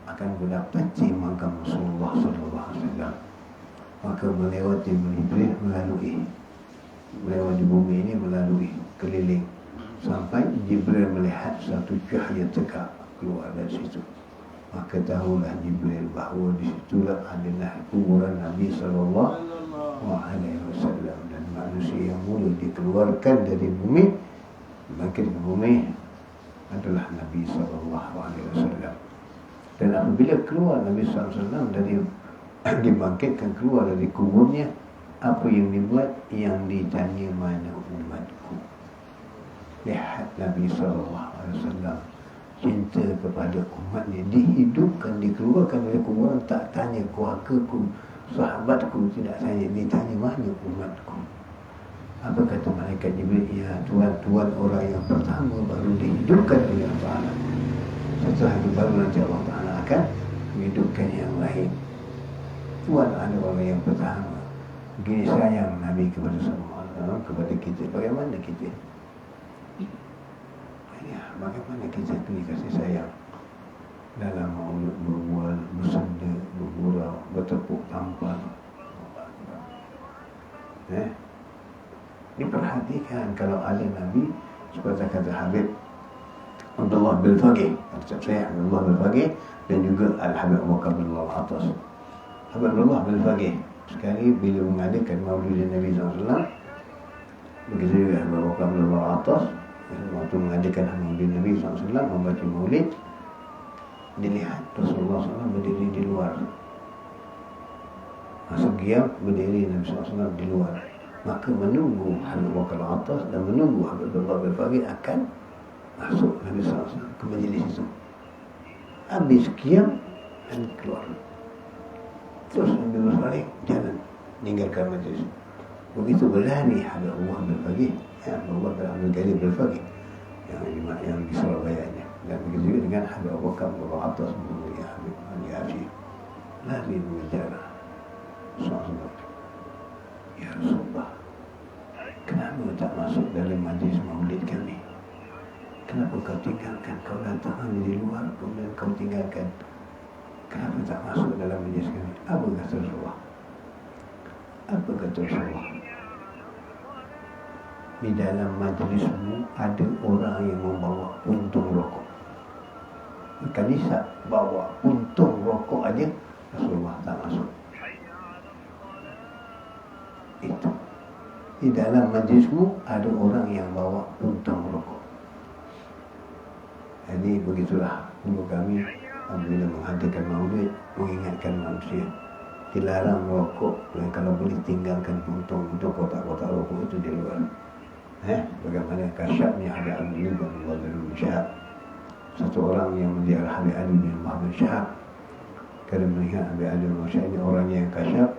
Akan ku dapati makam Rasulullah sallallahu alaihi wasallam. Maka melewati Jibril melewati bumi ini, melalui keliling sampai Jibril melihat satu cahaya tegak keluar dari situ. Maka tahulah Jibril bahawa di situlah adalah kuburan Nabi sallallahu alaihi wasallam, dan manusia yang mula dikeluarkan dari bumi, bangkit ke bumi adalah Nabi sallallahu alaihi wasallam. Dan apabila keluar Nabi sallallahu alaihi wasallam dari dibangkitkan keluar dari kuburnya, apa yang dibuat? Yang ditanya, mana umatku? Lihat Nabi SAW cinta kepada umatnya, dihidupkan, dikeluarkan dari kuburan, tak tanya keluargaku, sahabatku, tidak tanya, ditanya mana umatku. Apa kata malaikat Jibril? Ya Tuhan orang yang pertama baru dihidupkan oleh Allah Ta'ala. Setelah itu baru nanti Allah Ta'ala akan menghidupkan yang lain. Tuhan ada orang yang pertama. Begini sayang Nabi kepada semua, kepada kita. Bagaimana kita? Bagaimana kita kena kasih sayang dalam mulut berbual, bersenda, bergurau, bertepuk tampar. Diperhatikan kalau ada Nabi seperti kata Habib Abdullah bin Faqih, saya Abdullah bin Faqih, dan juga Al-Habib Abu Bakar bin Al-Atas. Habib Abdullah bin Faqih sekali bila mengadakan maulid Nabi SAW, begitu juga Habib Abu Bakar bin Al-Atas waktu mengadakan maulid Nabi SAW, membaca maulid, dilihat Rasulullah SAW berdiri di luar. Masa qiyam berdiri Nabi SAW di luar. Maka menunggu Habib Bakar atas dan menunggu Habib Abdullah bin Fagih akan masuk Nabi SAW ke majlis itu. Habis qiyam dan keluar. Terus Nabi SAW jalan meninggalkan majlis. Begitu berlari Habib Allah bin Fagih, Abdullah bin Abdul Ghani bin Fagih yang di Surabaya nya. Dan begitu juga dengan Habib Abu Bakar atas mengenai Habib Ali Afi lari mengejar Rasulullah. Ya Rasulullah, kenapa tak masuk dalam majlis maulid kami? Kenapa kau tinggalkan? Kau datang di luar, kemudian kau tinggalkan. Kenapa tak masuk dalam majlis kami? Apa kata Rasulullah? Apa kata Rasulullah? Di dalam majlismu ada orang yang membawa puntung rokok. Kanisa bawa puntung rokok aja, Rasulullah tak masuk. Itu. Di dalam majlismu ada orang yang bawa puntung rokok. Jadi begitulah dulu kami apabila menghadirkan maulid, mengingatkan manusia dilarang merokok, dan kalau boleh tinggalkan puntung untuk kotak-kotak rokok itu di luar. Bagaimana kasyafnya Habib Ali bin Muhammad bin Syahab, satu orang yang menziarah Habib Ali bin Muhammad bin Syahab. Kalau melihat Habib Ali bin Muhammad ini orang yang kasyaf,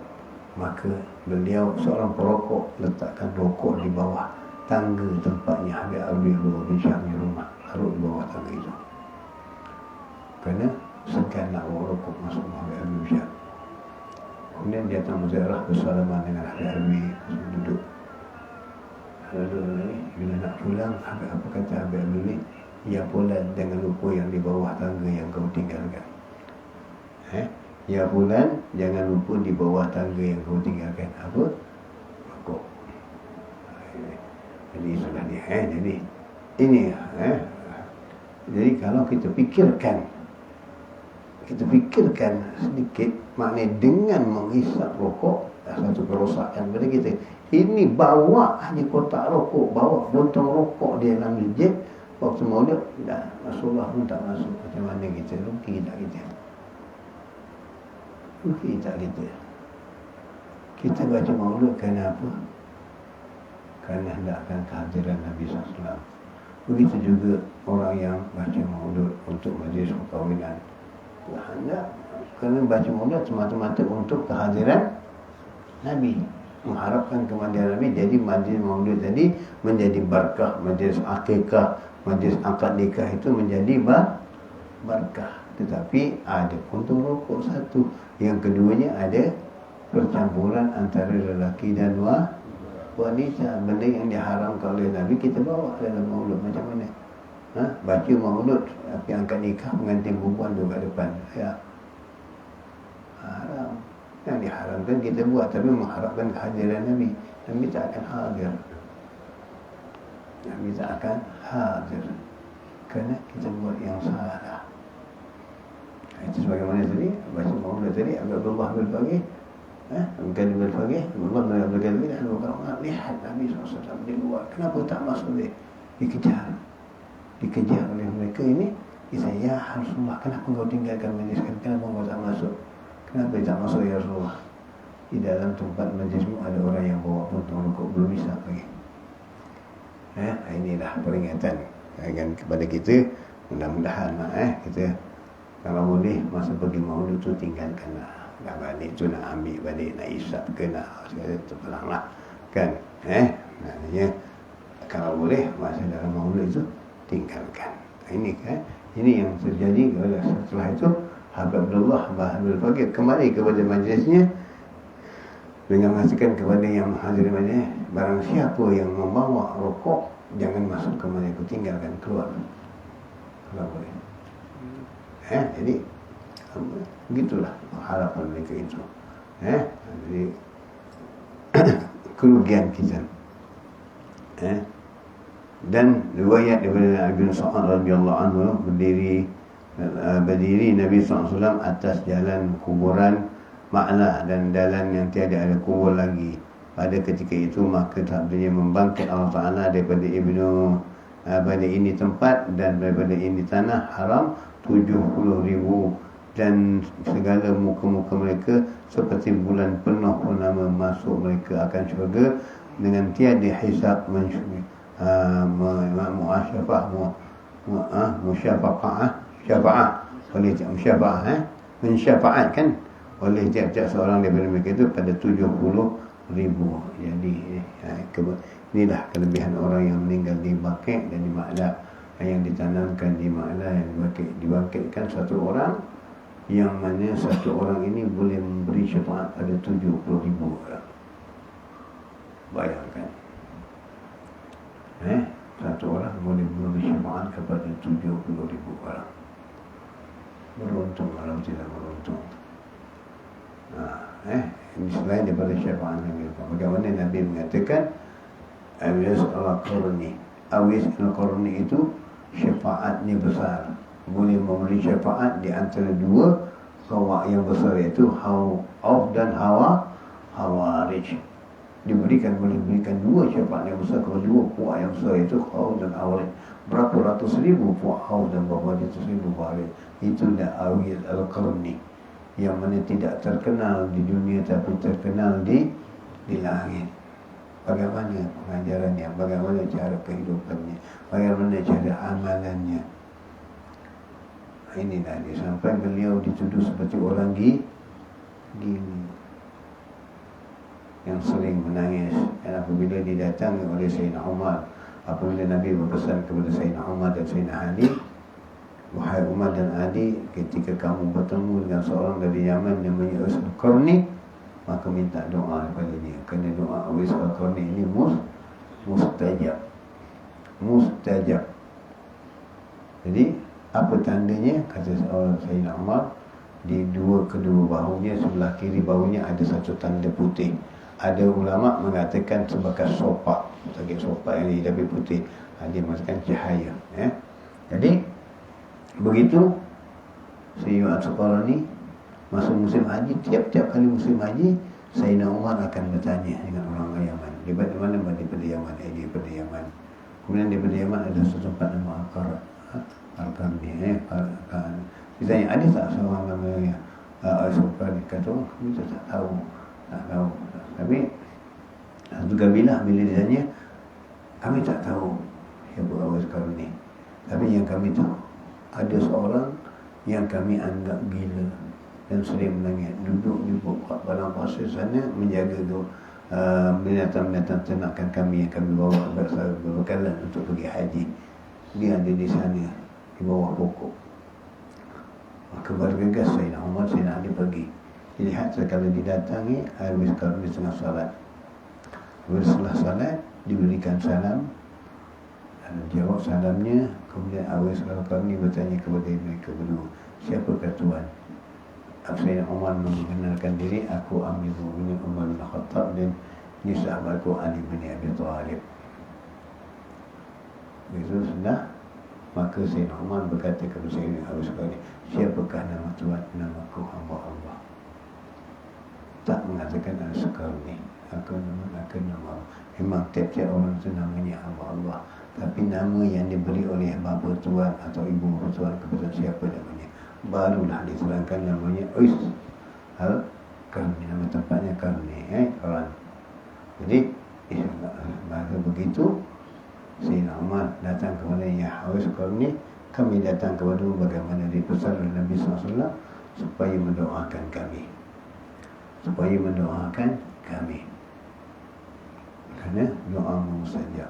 maka beliau seorang perokok letakkan rokok di bawah tangga tempatnya Habib Ali bin Syahab di rumah, taruh di bawah tangga itu. Kerana segan nak bawa rokok masuk Habib Ali bin Syahab. Kemudian dia datang menziarah bersalaman dengan Habib Ali, duduk. Lalu bila nak pulang, apa kata Habib Ali? Ya fulan, jangan lupa yang di bawah tangga yang kau tinggalkan. Ya fulan, jangan lupa di bawah tangga yang kau tinggalkan. Apa? Rokok. Jadi sudah dia. Jadi ini. Jadi kalau kita fikirkan sedikit, maknanya dengan menghisap rokok satu kerosakan pada kita. Ini bawa hanya kotak rokok, bawa buntong rokok di dalam masjid. Waktu maulid, dah Rasulullah pun tak masuk. Macam mana kita? Rugi tak kita? Rugi tak kita? Kita baca maulid kerana apa? Kerana hendakkan kehadiran Nabi SAW. Begitu juga orang yang baca maulid untuk majlis perkahwinan. Hendak kerana baca maulid semata-mata untuk kehadiran Nabi, mengharapkan kehadiran Nabi. Jadi majlis maulid tadi menjadi berkah, majlis akikah, majlis akad nikah itu menjadi berkah. Tetapi ada puntung rokok satu. Yang keduanya ada percampuran antara lelaki dan wanita. Benda yang diharamkan oleh Nabi kita bawa dalam maulid. Macam mana? Baca maulid tapi angkat nikah pengantin perempuan tu kat depan. Ya, haram. Yang diharamkan kita buat, tapi mengharapkan kehadiran Nabi. Nabi tak akan hadir. Nabi tak akan hadir kerana kita buat yang salah. Itu sebagaimana tadi baca maulid tadi, Abdullah bin Fagih, bukan bin Fagih, Abdullah bin Fagih dan orang lihat Nabi SAW di luar. Kenapa tak masuk dia? Dikejar oleh mereka ini. Kita, ya Rasulullah, kenapa kau tinggalkan majlis kami? Kenapa kau tak masuk? Kenapa tak masuk ya Rasulullah? Di dalam tempat majlismu ada orang yang bawa puntung rokok, belum bisa pergi. Inilah peringatan kepada kita. Mudah-mudahan kita kalau boleh masa pergi maulid tu tinggalkanlah. Nak balik tu nak ambil balik, nak isap ke nak segala terpelanglah kan. Maknanya kalau boleh masa dalam maulid tu tinggalkan. Ini kan, ini yang terjadi. Setelah itu Habib Abdullah bin Fagih kembali kepada majlisnya dengan mengatakan kepada yang hadir majlis, barang siapa yang membawa rokok jangan masuk ke majlis, tinggalkan, keluar kalau boleh. Jadi begitulah harapan mereka itu. Jadi kerugian kita. Dan riwayat daripada Ibn Sa'ad radhiyallahu anhu, berdiri Nabi SAW atas jalan kuburan Ma'la dan jalan yang tiada ada kubur lagi. Pada ketika itu maka takdirnya membangkit Allah Ta'ala daripada ini tempat dan daripada ini tanah haram, 70,000 dan segala muka-muka mereka seperti bulan penuh purnama, masuk mereka akan syurga dengan tiada hisab, mensyafaatkan oleh tiap-tiap seorang daripada mereka itu pada 70,000. Jadi inilah kelebihan orang yang meninggal di Baqi' dan di Ma'la, yang ditanamkan di Ma'la, yang dibangkitkan satu orang, yang mana satu orang ini boleh memberi syafaat pada 70,000 orang. Bayangkan, satu orang boleh memberi syafaat kepada 70,000 orang. Beruntung kalau tidak beruntung. Ini selain daripada syafaat Nabi. Bagaimana Nabi mengatakan Awis al-Qarni itu syafaatnya besar, boleh memberi syafaat di antara dua kawak yang besar, iaitu Auf dan Hawarij. Boleh berikan dua syafaat yang besar kepada dua puak yang besar, iaitu Auf dan Hawarij. Berapa ratus ribu puak Auf dan berapa ratus ribu Hawarij. Itulah Awis al-Qarni, yang mana tidak terkenal di dunia tapi terkenal di langit. Bagaimana pengajarannya, bagaimana cara kehidupannya, bagaimana cara amalannya. Inilah dia, sampai beliau dituduh seperti orang gila yang sering menangis. Dan apabila didatangi oleh Sayyidina Umar, apabila Nabi berpesan kepada Sayyidina Umar dan Sayyidina Ali, wahai Umar dan Ali, ketika kamu bertemu dengan seorang dari Yaman yang namanya Awis al-Qarni, maka minta doa kepada dia, kerana doa Awis al-Qarni ini mustajab. Jadi apa tandanya? Kata Sayyidina Umar, di kedua bahunya, sebelah kiri bahunya ada satu tanda putih. Ada ulama mengatakan sebagai sopak yang dihidapi putih. Dia mengatakan cahaya. Jadi begitu Sayyidina al-Qarni masuk musim haji. Tiap-tiap kali musim haji, Sayyidina Umar akan bertanya dengan orang Yaman, daripada mana? Daripada Yaman. Daripada Yaman. Kemudian daripada Yaman ada satu tempat nama Al-Qarni. Ditanya, ada tak seorang namanya Al-Qarni? Kata, kita tak tahu. Tapi satu kabilah bila ditanya, kami tak tahu siapa Al-Qarni. Tapi yang kami tahu, ada seorang yang kami anggap gila dan sering menangis, duduk di padang pasir sana, menjaga binatang-binatang ternakan kami yang kami bawa berbekalan untuk pergi haji. Dia ada di sana, di bawah pokok. Maka bergegas Sayyidina Umar, Sayyidina Ali pergi. Dilihat sekali didatangi Awis al-Qarni tengah salat. Setelah salat diberikan salam, dan jawab salamnya. Kemudian Awis al-Qarni bertanya kepada mereka berdua, siapakah tuan? Sayyidina Umar mengenalkan diri, aku Amirul Mukminin Umar bin Khattab, dan ini sahabatku Ali bin Abi Thalib. Begitu sudah, maka Sayyidina Umar berkata kepada Sayyidina Awis al-Qarni, siapakah nama tuan? Namaku hamba Allah. Tak mengatakan Al-Qarni, aku nama Allah. Memang tiap-tiap orang itu namanya hamba Allah, tapi nama yang diberi oleh bapa tuan atau ibu tuan kepada siapa namanya, barulah diterangkan namanya Awis al-Qarni, nama tempatnya Qarni, Qaran. Jadi maka begitu Sayyidina Umar datang kepada Awis al-Qarni, kami datang kepadamu bagaimana dipesan oleh Nabi SAW supaya mendoakan kami, kerana doa mustajab.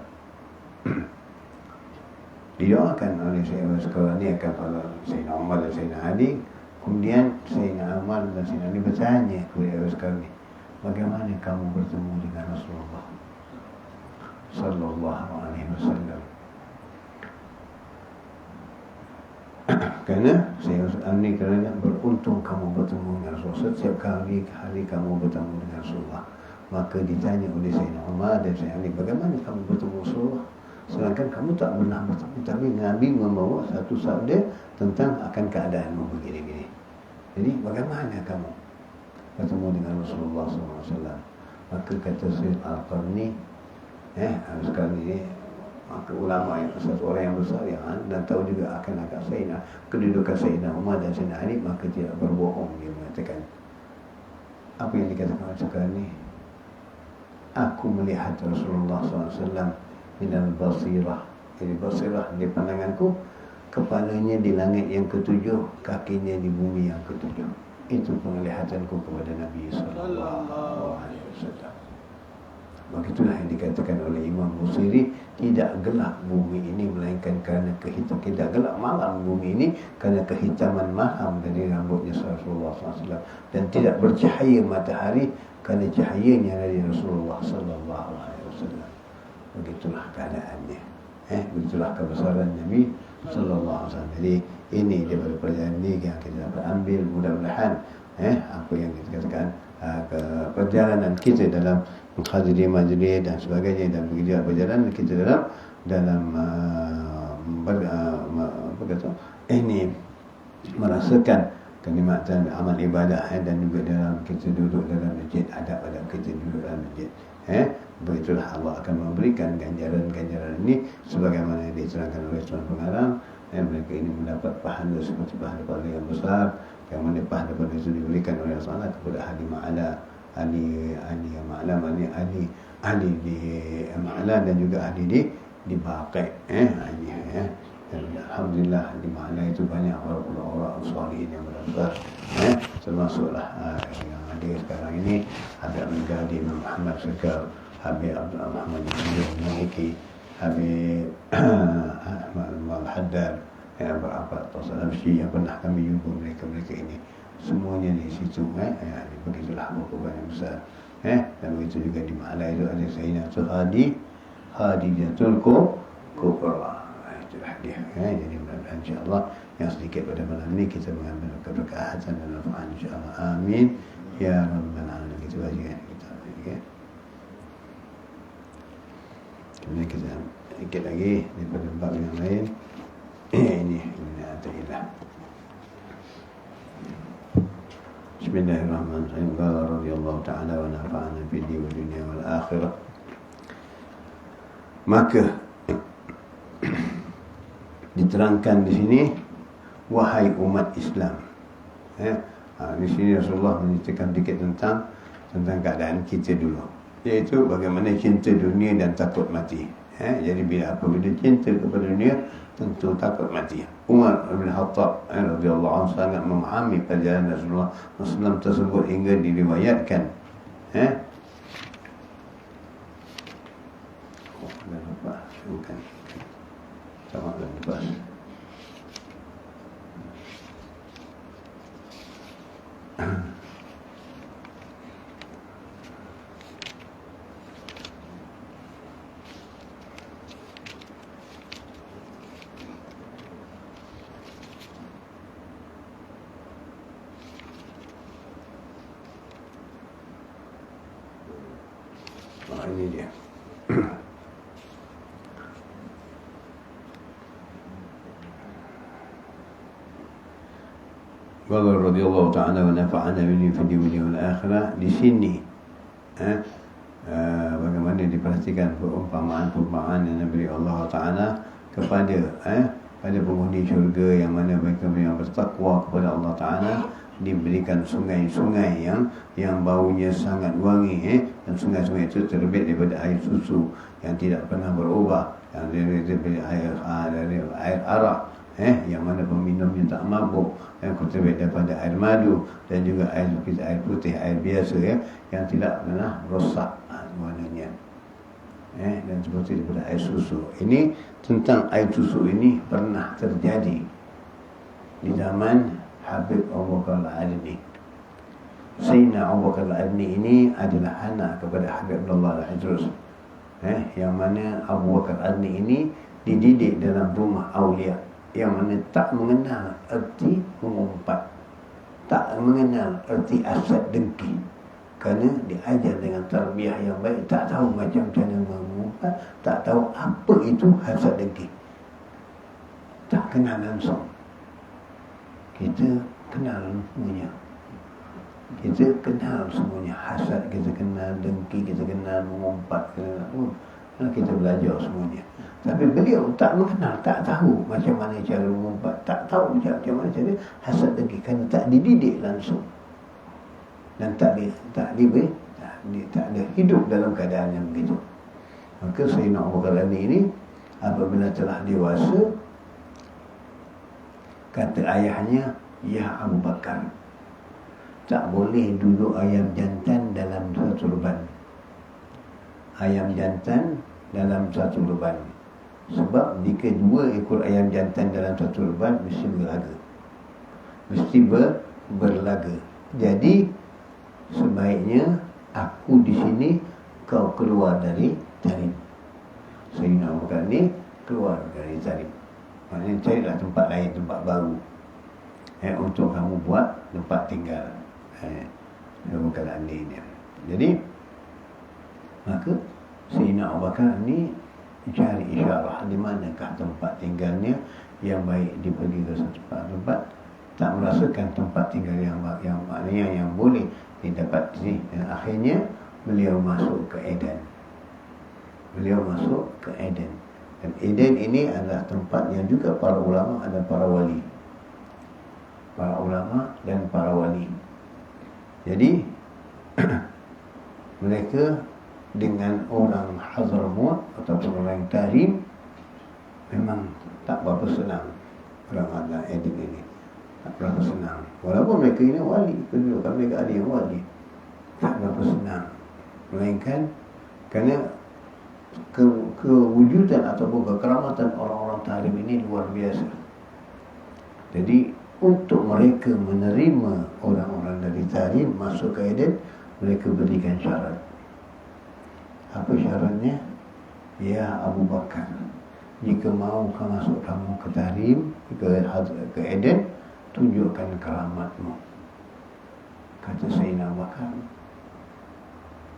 Didoakan oleh Sayyidina al-Qarni akan pada Sayyidina Umar dan Sayyidina Ali. Kemudian Sayyidina Umar dan Sayyidina Ali bertanya kepada al-Qarni, bagaimana kamu bertemu dengan Rasulullah sallallahu alaihi wasallam? Kerana Sayyidina kerana beruntung kamu bertemu dengan Rasulullah. Setiap kali kamu bertemu dengan Rasulullah, maka ditanya oleh Sayyidina Umar dan Sayyidina Ali, bagaimana kamu bertemu Rasulullah sedangkan kamu tak pernah bertemu, tapi Nabi membawa satu sabda tentang akan keadaanmu begini-gini. Jadi bagaimana kamu bertemu dengan Rasulullah SAW? Maka kata Sayyid al-Qarni, al-Qarni maka ulama yang satu orang yang besar yang dan tahu juga akan Sayyidina, kedudukan Sayyidina Umar dan Sayyidina Ali, maka tidak berbohong. Dia mengatakan apa yang dikatakan sekarang ni, aku melihat Rasulullah SAW minal basirah. Jadi basirah di pandanganku, kepalanya di langit yang ketujuh, kakinya di bumi yang ketujuh. Itu penglihatanku kepada Nabi sallallahu alaihi wasallam. Begitulah yang dikatakan oleh Imam Busiri, tidak gelap bumi ini melainkan kerana kehitaman, tidak gelap malam bumi ini kerana kehitaman maham dari rambutnya Rasulullah SAW, dan tidak bercahaya matahari kerana cahayanya dari Rasulullah sallallahu alaihi wasallam. Begitulah keadaannya. Begitulah kebesaran Nabi sallallahu alaihi wasallam. Jadi ini daripada perjalanan ini yang kita dapat ambil, mudah-mudahan apa yang kita katakan perjalanan kita dalam menghadiri majlis dan sebagainya, dan begitu perjalanan kita dalam ini merasakan kenikmatan amal ibadah, dan juga dalam kita duduk dalam masjid, adab kita duduk dalam masjid. Begitulah Allah akan memberikan ganjaran-ganjaran ini sebagaimana yang diterangkan oleh Tuan Pengarang. Mereka ini mendapat pahala seperti pahala yang besar, yang mana pahala itu diberikan oleh Allah kepada ahli ma'ala, ahli ma'lam, ahli di ma'ala, dan juga ahli di baqi. Alhamdulillah di ma'ala itu banyak orang-orang salihin yang besar, termasuklah yang ada sekarang ini Habib Al-Ghadi, Muhammad Sekar, Habib Abdul Muhammad Maliki, Habib Al-Haddad, beberapa Tausal Absyi yang pernah kami jumpa mereka ini, semuanya di situ. Begitulah beberapa yang besar. Dan begitu juga di Ma'ala itu ada Sayyidina Khadijatul Kubra. Itulah dia. Jadi mudah-mudahan insyaAllah yang sedikit pada malam ini kita mengambil keberkahan dan manfaat insyaAllah. Amin ya rabbal alamin. Kita baca kita. Kemudian kita sedikit lagi daripada bab yang lain. Ini Atailah. Bismillahirrahmanirrahim. Qala radhiyallahu ta'ala wa nafa'ana fid dunya wal akhirah. Maka diterangkan di sini, wahai umat Islam. Di sini Rasulullah menceritakan sedikit tentang keadaan kita dulu, iaitu bagaimana cinta dunia dan takut mati. Jadi apabila cinta kepada dunia, tentu takut mati. Umar bin Khattab radhiyallahu anhu sangat memahami perjalanan Rasulullah SAW tersebut hingga diriwayatkan bukan sama dan lepas. Ini dia. Qala radhiyallahu ta'ala wa nafa'ana bihi fid dunya wal akhirah. Di sini bagaimana diperhatikan perumpamaan yang diberi Allah Ta'ala kepada pada penghuni syurga, yang mana mereka yang bertakwa kepada Allah Ta'ala diberikan sungai-sungai yang baunya sangat wangi, dan sungai-sungai itu terbit daripada air susu yang tidak pernah berubah, yang dari air arah, yang mana peminumnya tak mabuk, yang terbit daripada air madu, dan juga air putih, air biasa yang tidak pernah rosak warnanya, dan seperti daripada air susu. Ini tentang air susu ini pernah terjadi di zaman Habib Abu Bakar Al-Adni. Sayyidina Abu Bakar Al-Adni ini adalah anak kepada Habib Abdullah Al-Idrus, yang mana Abu Bakar Al-Adni ini dididik dalam rumah awliya, yang mana tak mengenal erti mengumpat, tak mengenal erti asad dengki, kerana diajar dengan tarbiyah yang baik, tak tahu macam mana mengumpat, tak tahu apa itu hasad dengki, tak kenal langsung. Kita kenal semuanya. Kita kenal semuanya. Hasad kita kenal, dengki kita kenal, mengumpat kita kenal. kita belajar semuanya. Tapi beliau tak mengenal, tak tahu macam mana cara mengumpat, tak tahu macam mana cara hasad dengki, kerana tak dididik langsung dan tak ada hidup dalam keadaan yang begitu. Maka Sayyidina Abu Bakar ini apabila telah dewasa, kata ayahnya, ya Abu Bakar, tak boleh duduk ayam jantan dalam satu reban. Ayam jantan dalam satu reban. Sebab jika 2 ekor ayam jantan dalam satu reban, mesti berlaga. Mesti berlaga. Jadi sebaiknya aku di sini, kau keluar dari tarim. Sayyidina Abu Bakar ni keluar dari tarim. Maknanya carilah tempat lain, tempat baru untuk kamu buat tempat tinggal. Abu Bakar ni dia. Jadi maka Sayyidina Abu Bakar ni cari isyarat di manakah tempat tinggalnya yang baik, dipergi ke satu tempat, tak merasakan tempat tinggal yang maknanya yang boleh didapat sini. Dan akhirnya beliau masuk ke Eden. Dan Eden ini adalah tempat yang juga para ulama dan para wali. Para ulama dan para wali. Jadi mereka dengan orang Hadramaut ataupun orang Tarim memang tak berapa senang. Orang ada Eden ini tak berapa senang. Walaupun mereka ini wali, kedudukan mereka ada yang wali, tak berapa senang. Melainkan kerana kewujudan ataupun kekeramatan orang-orang Tarim ini luar biasa. Jadi untuk mereka menerima orang-orang dari Tarim masuk ke Eden, mereka berikan syarat. Apa syaratnya? Ya Abu Bakar, jika mahu masuk kamu ke Tarim, ke Eden, tunjukkan keramatmu. Kata Sayyidina Abu Bakar,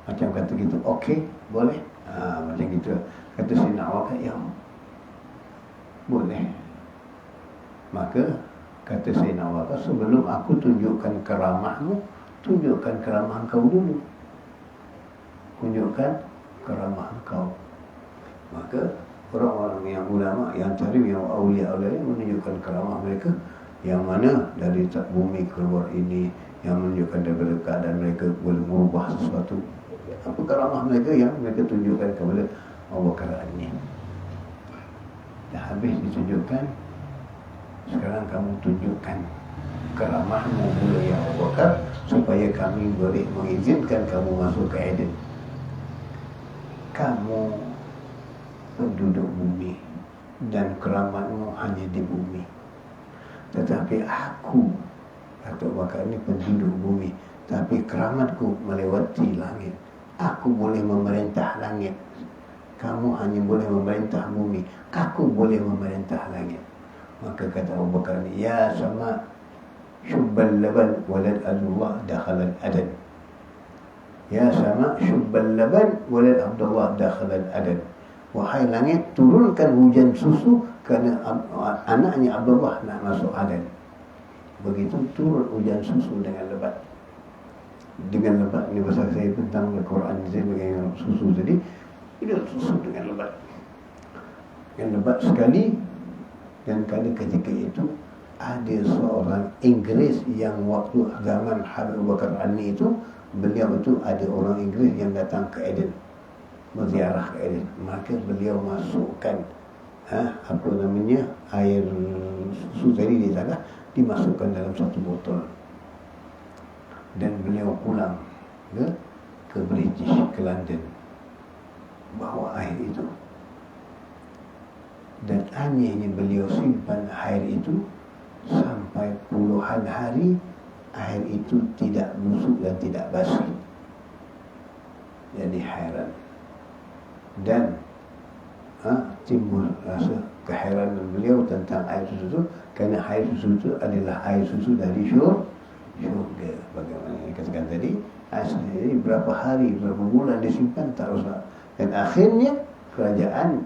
macam kata kita, okey, boleh. Macam gitu. Kata Sayyidina Abu Bakar, ya, boleh. Maka kata Sayyidina Abu Bakar, sebelum aku tunjukkan keramahmu, tunjukkan keramah kau dulu. Tunjukkan keramah kau. Maka orang-orang yang ulama, yang Tarim, yang awliya-awliya menunjukkan keramah mereka, yang mana dari bumi keluar ini, yang menunjukkan daripada keadaan mereka boleh mengubah sesuatu. Apa keramah mereka yang mereka tunjukkan kepada Abu Bakar ini. Dah habis ditunjukkan, sekarang kamu tunjukkan keramahmu pula ya Abu Bakar, supaya kami boleh mengizinkan kamu masuk ke Eden. Kamu penduduk bumi dan keramatmu hanya di bumi. Tetapi aku, kata Abu Bakar ini, penduduk bumi, tapi keramatku melewati langit. Aku boleh memerintah langit. Kamu hanya boleh memerintah bumi. Aku boleh memerintah langit. Maka kata Abu Bakar ini, ya sama syubbal laban walad Abdullah dakhala al-adan. Ya sama syubbal laban walad Abdullah dakhala al-adan. Wahai langit, turunkan hujan susu kerana anaknya Abdullah nak masuk Adan. Begitu turun hujan susu dengan lebat. Dengan lebat ni bahasa saya tentang Al-Quran, saya bagi susu tadi, itu susu dengan lebat. Yang lebat sekali. Dan pada ketika itu ada seorang Inggeris yang waktu zaman Habib Abu Bakar Ani itu, beliau itu ada orang Inggeris yang datang ke Eden, berziarah ke Eden. Maka beliau masukkan air susu tadi di sana, dimasukkan dalam satu botol, dan beliau pulang ke British, ke London, bawa air itu. Dan hanya beliau simpan air itu sampai puluhan hari. Air itu tidak busuk dan tidak basi. Jadi heran. Dan timbul rasa keheranan beliau tentang air susu itu, kerana air susu itu adalah air susu dari syurga. Bagaimana yang katakan tadi, jadi berapa hari, berapa bulan disimpan tak usah. Dan akhirnya kerajaan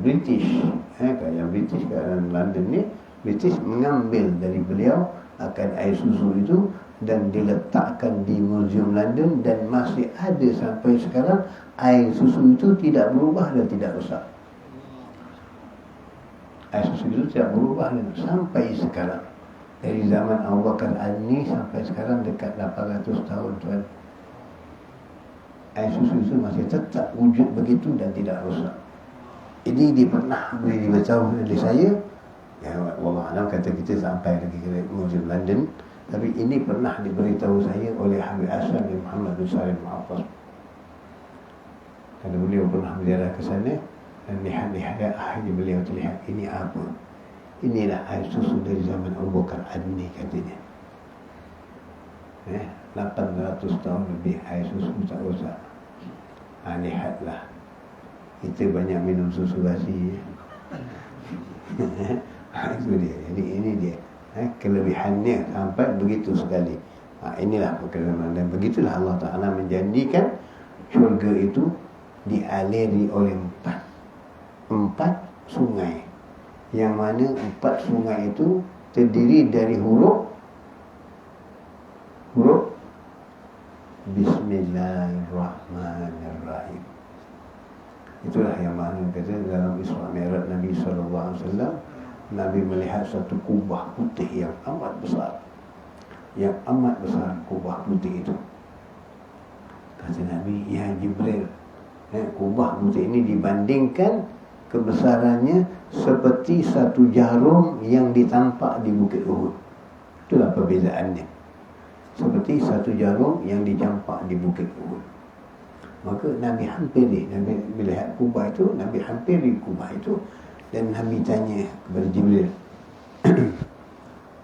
British, kerajaan London ni, British mengambil dari beliau akan air susu itu dan diletakkan di Museum London dan masih ada sampai sekarang. Air susu itu tidak berubah dan tidak rosak. Air susu itu tidak berubah dan sampai sekarang. Dari zaman Abu Bakar Al-Ni sampai sekarang dekat 800 tahun tuan. Air susu itu masih tetap wujud begitu dan tidak rosak. Ini pernah boleh diberitahu oleh saya. Ya, wallahualam kata kita sampai lagi ke Museum London. Tapi ini pernah diberitahu saya oleh Habib Hasan bin Muhammad bin Salim Al-Mu'affaz. Kalau beliau pernah berziarah ke sana dan lihat akhirnya beliau terlihat ini apa? Inilah air susu dari zaman Abu Bakar Al-Ni katanya. 800 tahun lebih air susu tak rosak. Lihatlah, kita banyak minum susu basi. Itu dia. Jadi ini dia kelebihannya sampai begitu sekali. Inilah perkara dan begitulah Allah Ta'ala menjanjikan syurga itu dialiri oleh empat sungai, yang mana 4 sungai itu terdiri dari huruf Bismillahirrahmanirrahim. Itulah yang mana kata dalam Isra Mi'raj Nabi SAW, Nabi melihat satu kubah putih yang amat besar. Yang amat besar kubah putih itu. Kata Nabi, ya Jibril, kubah putih ini dibandingkan kebesarannya seperti satu jarum yang ditampak di Bukit Uhud. Itulah perbezaannya. Seperti satu jarum yang dicampak di Bukit Uhud. Maka Nabi hampiri, Nabi melihat kubah itu, Nabi hampiri kubah itu dan Nabi tanya kepada Jibril,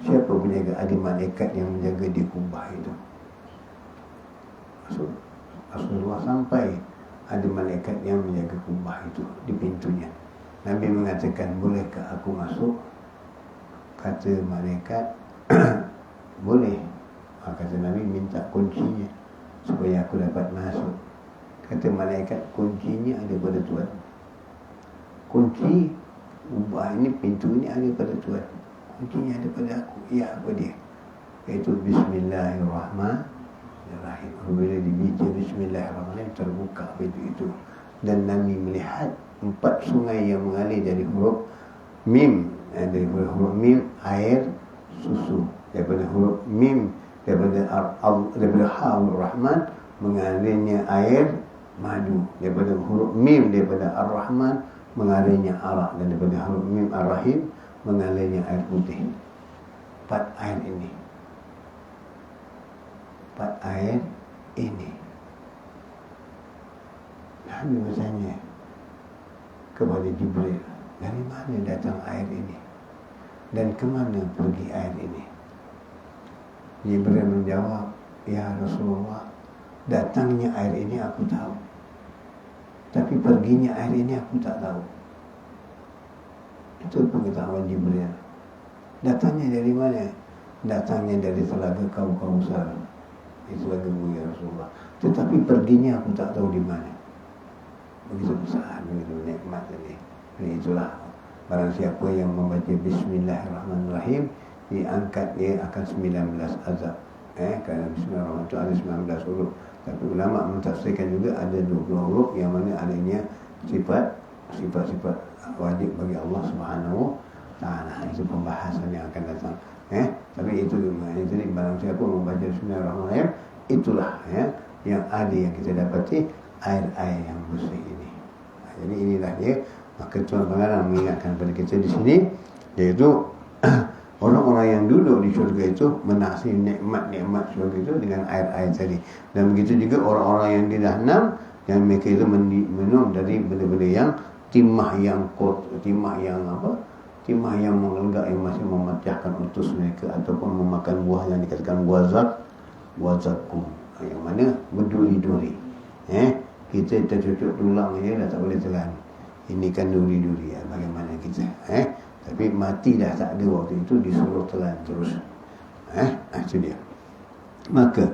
siapa penjaga? Ada malaikat yang menjaga di kubah itu. Rasulullah sampai, ada malaikat yang menjaga kubah itu di pintunya. Nabi mengatakan, bolehkah aku masuk? Kata malaikat, boleh. Kata Nabi, minta kuncinya supaya aku dapat masuk. Kata malaikat, kuncinya ada pada Tuhan. Kunci ubah ini, pintu ini ada pada Tuhan. Kuncinya ada pada aku. Ya, apa dia? Iaitu Bismillahirrahmanirrahim. Bila dibaca Bismillahirrahmanirrahim, terbuka pintu itu. Dan Nabi melihat 4 sungai yang mengalir dari huruf Mim. Dari huruf Mim, air susu. Daripada huruf Mim, daripada Ha'ul Rahman, mengalirnya air madu. Daripada huruf Mim, daripada Ar-Rahman, mengalirnya arak. Dan daripada huruf Mim Ar-Rahim, mengalirnya air putih. 4 air ini. 4 air ini. Nabi bertanya kepada Jibril, dari mana datang air ini? Dan ke mana pergi air ini? Jibril menjawab, ya Rasulullah, datangnya air ini aku tahu, tapi perginya air ini aku tak tahu. Itu pengetahuan Jibril. Datangnya dari mana? Datangnya dari telaga Kausar. Itu telaga ya Rasulullah. Tetapi perginya aku tak tahu di mana. Begitu besar, begitu nikmat ini. Jadi itulah, barang siapa yang membaca Bismillahirrahmanirrahim, diangkat dia akan 19 azab. Kerana Bismillahirrahmanirrahim itu ada 19 huruf. Tapi ulama mentafsirkan juga ada 20 huruf yang mana adanya sifat-sifat wajib bagi Allah Subhanahu Ta'ala. Itu pembahasan yang akan datang. Tapi itu jadi barang siapa membaca Bismillahirrahmanirrahim, itulah yang ada yang kita dapati, air-air yang bersih ini. Jadi inilah dia. Maka Tuan Pengarang mengingatkan kepada kita di sini, iaitu orang-orang yang duduk di syurga itu menaksir nikmat-nikmat syurga itu dengan air-air tadi. Dan begitu juga orang-orang yang di Jahannam, yang mereka itu minum dari benda-benda yang timah yang mengelenggak, yang masih memecahkan utus mereka, ataupun memakan buah yang dikatakan wazakum, yang mana berduri-duri. Kita tercucuk tulang je dah tak boleh telan. Ini kan duri-duri, bagaimana kita? Tapi mati dah tak ada waktu itu, disuruh telan terus. Itu dia. Maka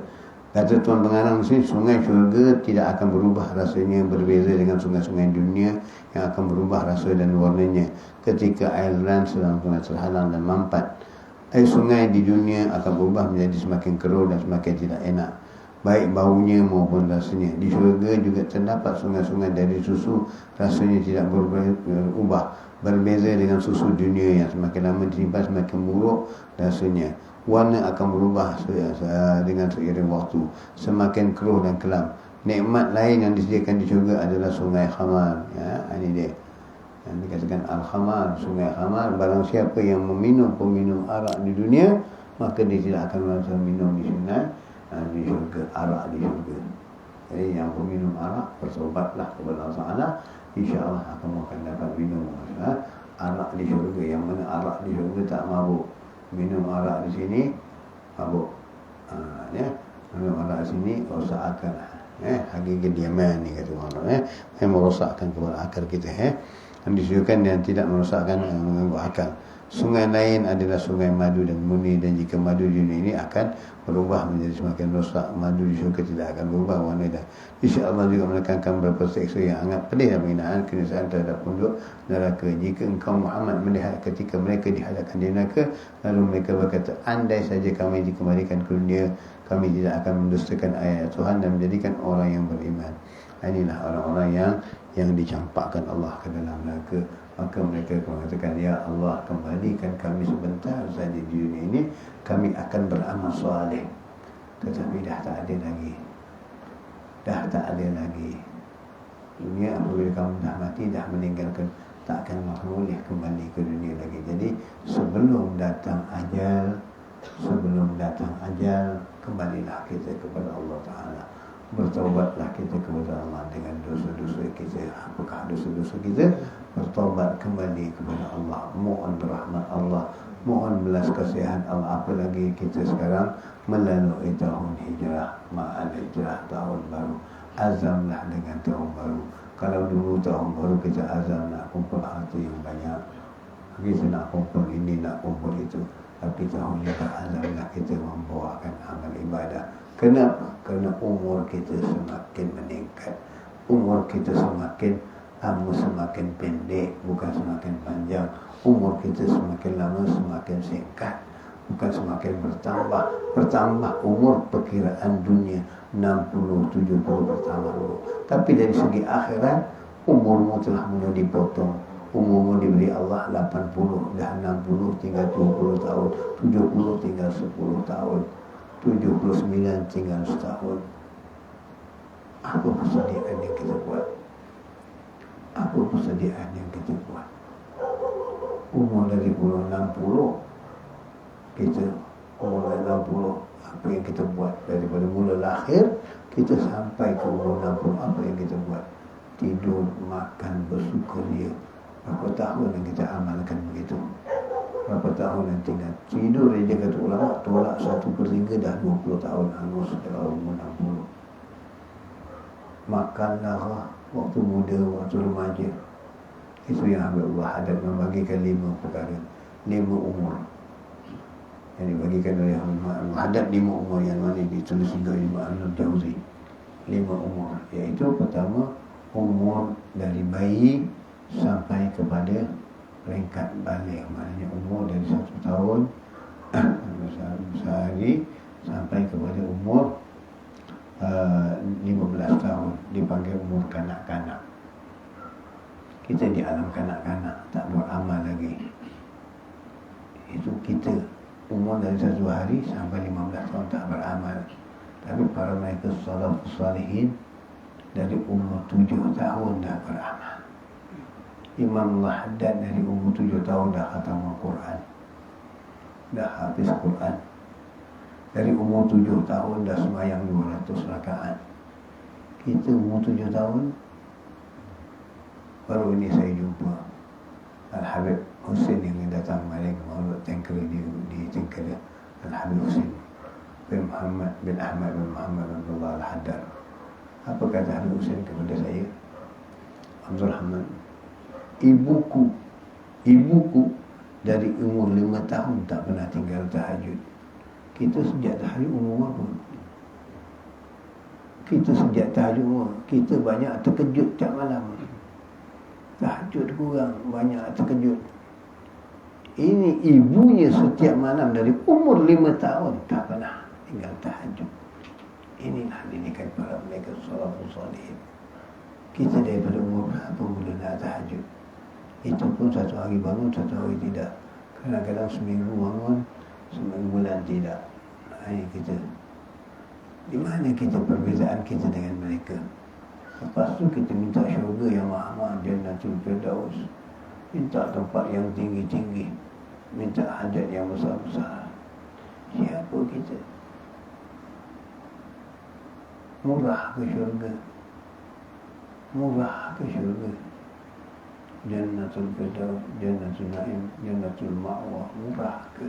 kata Tuan Pengarang sini, sungai syurga tidak akan berubah rasanya, berbeza dengan sungai-sungai dunia yang akan berubah rasa dan warnanya ketika airan sedang terhalang dan mampat. Air sungai di dunia akan berubah menjadi semakin keruh dan semakin tidak enak, baik baunya maupun rasanya. Di syurga juga terdapat sungai-sungai dari susu, rasanya tidak berubah, berbeza dengan susu dunia yang semakin lama disimpan semakin buruk rasanya. Warna akan berubah dengan seiring waktu, semakin keruh dan kelam. Nikmat lain yang disediakan di syurga adalah sungai khamar. Ini dia yang dikatakan al-khamar, sungai khamar. Barang siapa yang meminum peminum arak di dunia, maka dia tidak akan merasa minum di syurga, arak di syurga. Jadi yang peminum arak, bertobatlah kepada Allah Ta'ala, insya-Allah akan dapat minum arak di syurga. Yang mana arak di syurga tak mabuk. Minum arak di sini mabuk. Minum arak di sini rosak akal. Hakiki kediaman ni kata orang. Merosakkan kepala akal kita. Yang disebutkan yang tidak merosakkan, mengganggu akal. Sungai lain adalah sungai madu dan murni, dan jika madu di dunia ini akan berubah menjadi semakin rosak, madu di syurga tidak akan berubah warna dan insya-Allah juga menekankan beberapa seksa yang sangat pedih dan penghinaan kenisaan terhadap penduduk neraka. Jika engkau Muhammad melihat ketika mereka dihadapkan di neraka, lalu mereka berkata, andai saja kami dikembalikan ke dunia, kami tidak akan mendustakan ayat Tuhan dan menjadikan orang yang beriman. Inilah orang-orang yang dicampakkan Allah ke dalam neraka. Maka mereka mengatakan, ya Allah, kembalikan kami sebentar saja di dunia ini, kami akan beramal soleh. Tetapi dah tak ada lagi. Dunia apabila kamu dah mati, dah meninggalkan, tak akan boleh kembali ke dunia lagi. Jadi sebelum datang ajal, kembalilah kita kepada Allah Ta'ala. Bertaubatlah kita kepada Allah dengan dosa-dosa kita. Apakah dosa-dosa kita? Bertaubat kembali kepada Allah, mohon rahmat Allah, mohon belas kasihan Allah. Apalagi kita sekarang melalui tahun hijrah, ma'al hijrah, tahun baru. Azamlah dengan tahun baru. Kalau dulu tahun baru kita azam nak kumpul harta yang banyak, kita nak kumpul ini, nak kumpul itu. Tapi tahun ini azamlah kita membawakan amal ibadah. Kenapa? Kerana umur kita semakin meningkat. Umur kita semakin pendek, bukan semakin panjang. Umur kita semakin lama semakin singkat, bukan semakin bertambah. Umur perkiraan dunia 60, 70 bertambah dulu. Tapi dari segi akhirat, umurmu telah mula dipotong. Umurmu diberi Allah 80, dah 60 tinggal 20 tahun, 70 tinggal 10 tahun, 79 tinggal setahun. Apa persediaan yang kita buat? Umur dari umur 60, kita umur 60, apa yang kita buat? Daripada mula lahir kita sampai ke umur 60, apa yang kita buat? Tidur, makan, bersukaria. Berapa tahun yang kita amalkan begitu? Berapa tahun yang tinggal tidur saja, kata ulama, tolak 1/3 dah 20 tahun hangus dalam umur 60. Makanlah waktu muda, waktu remaja. Itu yang Allah hadap membagikan 5 perkara, 5 umur yang dibagikan oleh Allah. Hadap 5 umur yang mana ditulis juga Imam Al-Jauzi. 5 umur, iaitu pertama, umur dari bayi sampai kepada peringkat balik, maknanya umur dari 1 tahun sehari sampai kepada umur 15 tahun, dipanggil umur kanak-kanak. Kita di alam kanak-kanak, tak beramal lagi. Itu kita umur dari 1 hari sampai 15 tahun tak beramal. Tapi para mereka salafus salihin dari umur 7 tahun dah beramal. Imam Al-Haddad dari umur 7 tahun dah khatam Al-Quran, dah habis Quran. Dari umur 7 tahun dah sembahyang 200 rakaat. Kita umur 7 tahun. Baru ini saya jumpa Al-Habib Hussein yang datang kemarin, Maulud Tengkeri di Tengkeri. Al-Habib Hussein bin Muhammad bin Ahmad bin Muhammad bin Abdullah Al-Haddad. Apa kata Habib Hussein kepada saya? Abdul Rahman, ibuku dari umur 5 tahun tak pernah tinggal tahajud. Kita sejak tahajud umur apa? Kita banyak terkejut tiap malam. Tahajud kurang, banyak terkejut. Ini ibunya setiap malam dari umur 5 tahun tak pernah tinggal tahajud. Inilah didikan para mereka salafus salihin. Kita daripada umur berapa mula nak tahajud? Itu pun satu hari bangun, satu hari tidak. Kadang-kadang seminggu bangun, seminggu bulan tidak. Ini kita. Di mana kita perbezaan kita dengan mereka? Lepas tu kita minta syurga yang maha-maha, Jannatul Firdaus. Minta tempat yang tinggi-tinggi, minta hajat yang besar-besar. Siapa kita? Murah ke syurga? Murah ke syurga? Jannatul Firdaus, Jannatul Naim, Jannatul Ma'wah, murah ke?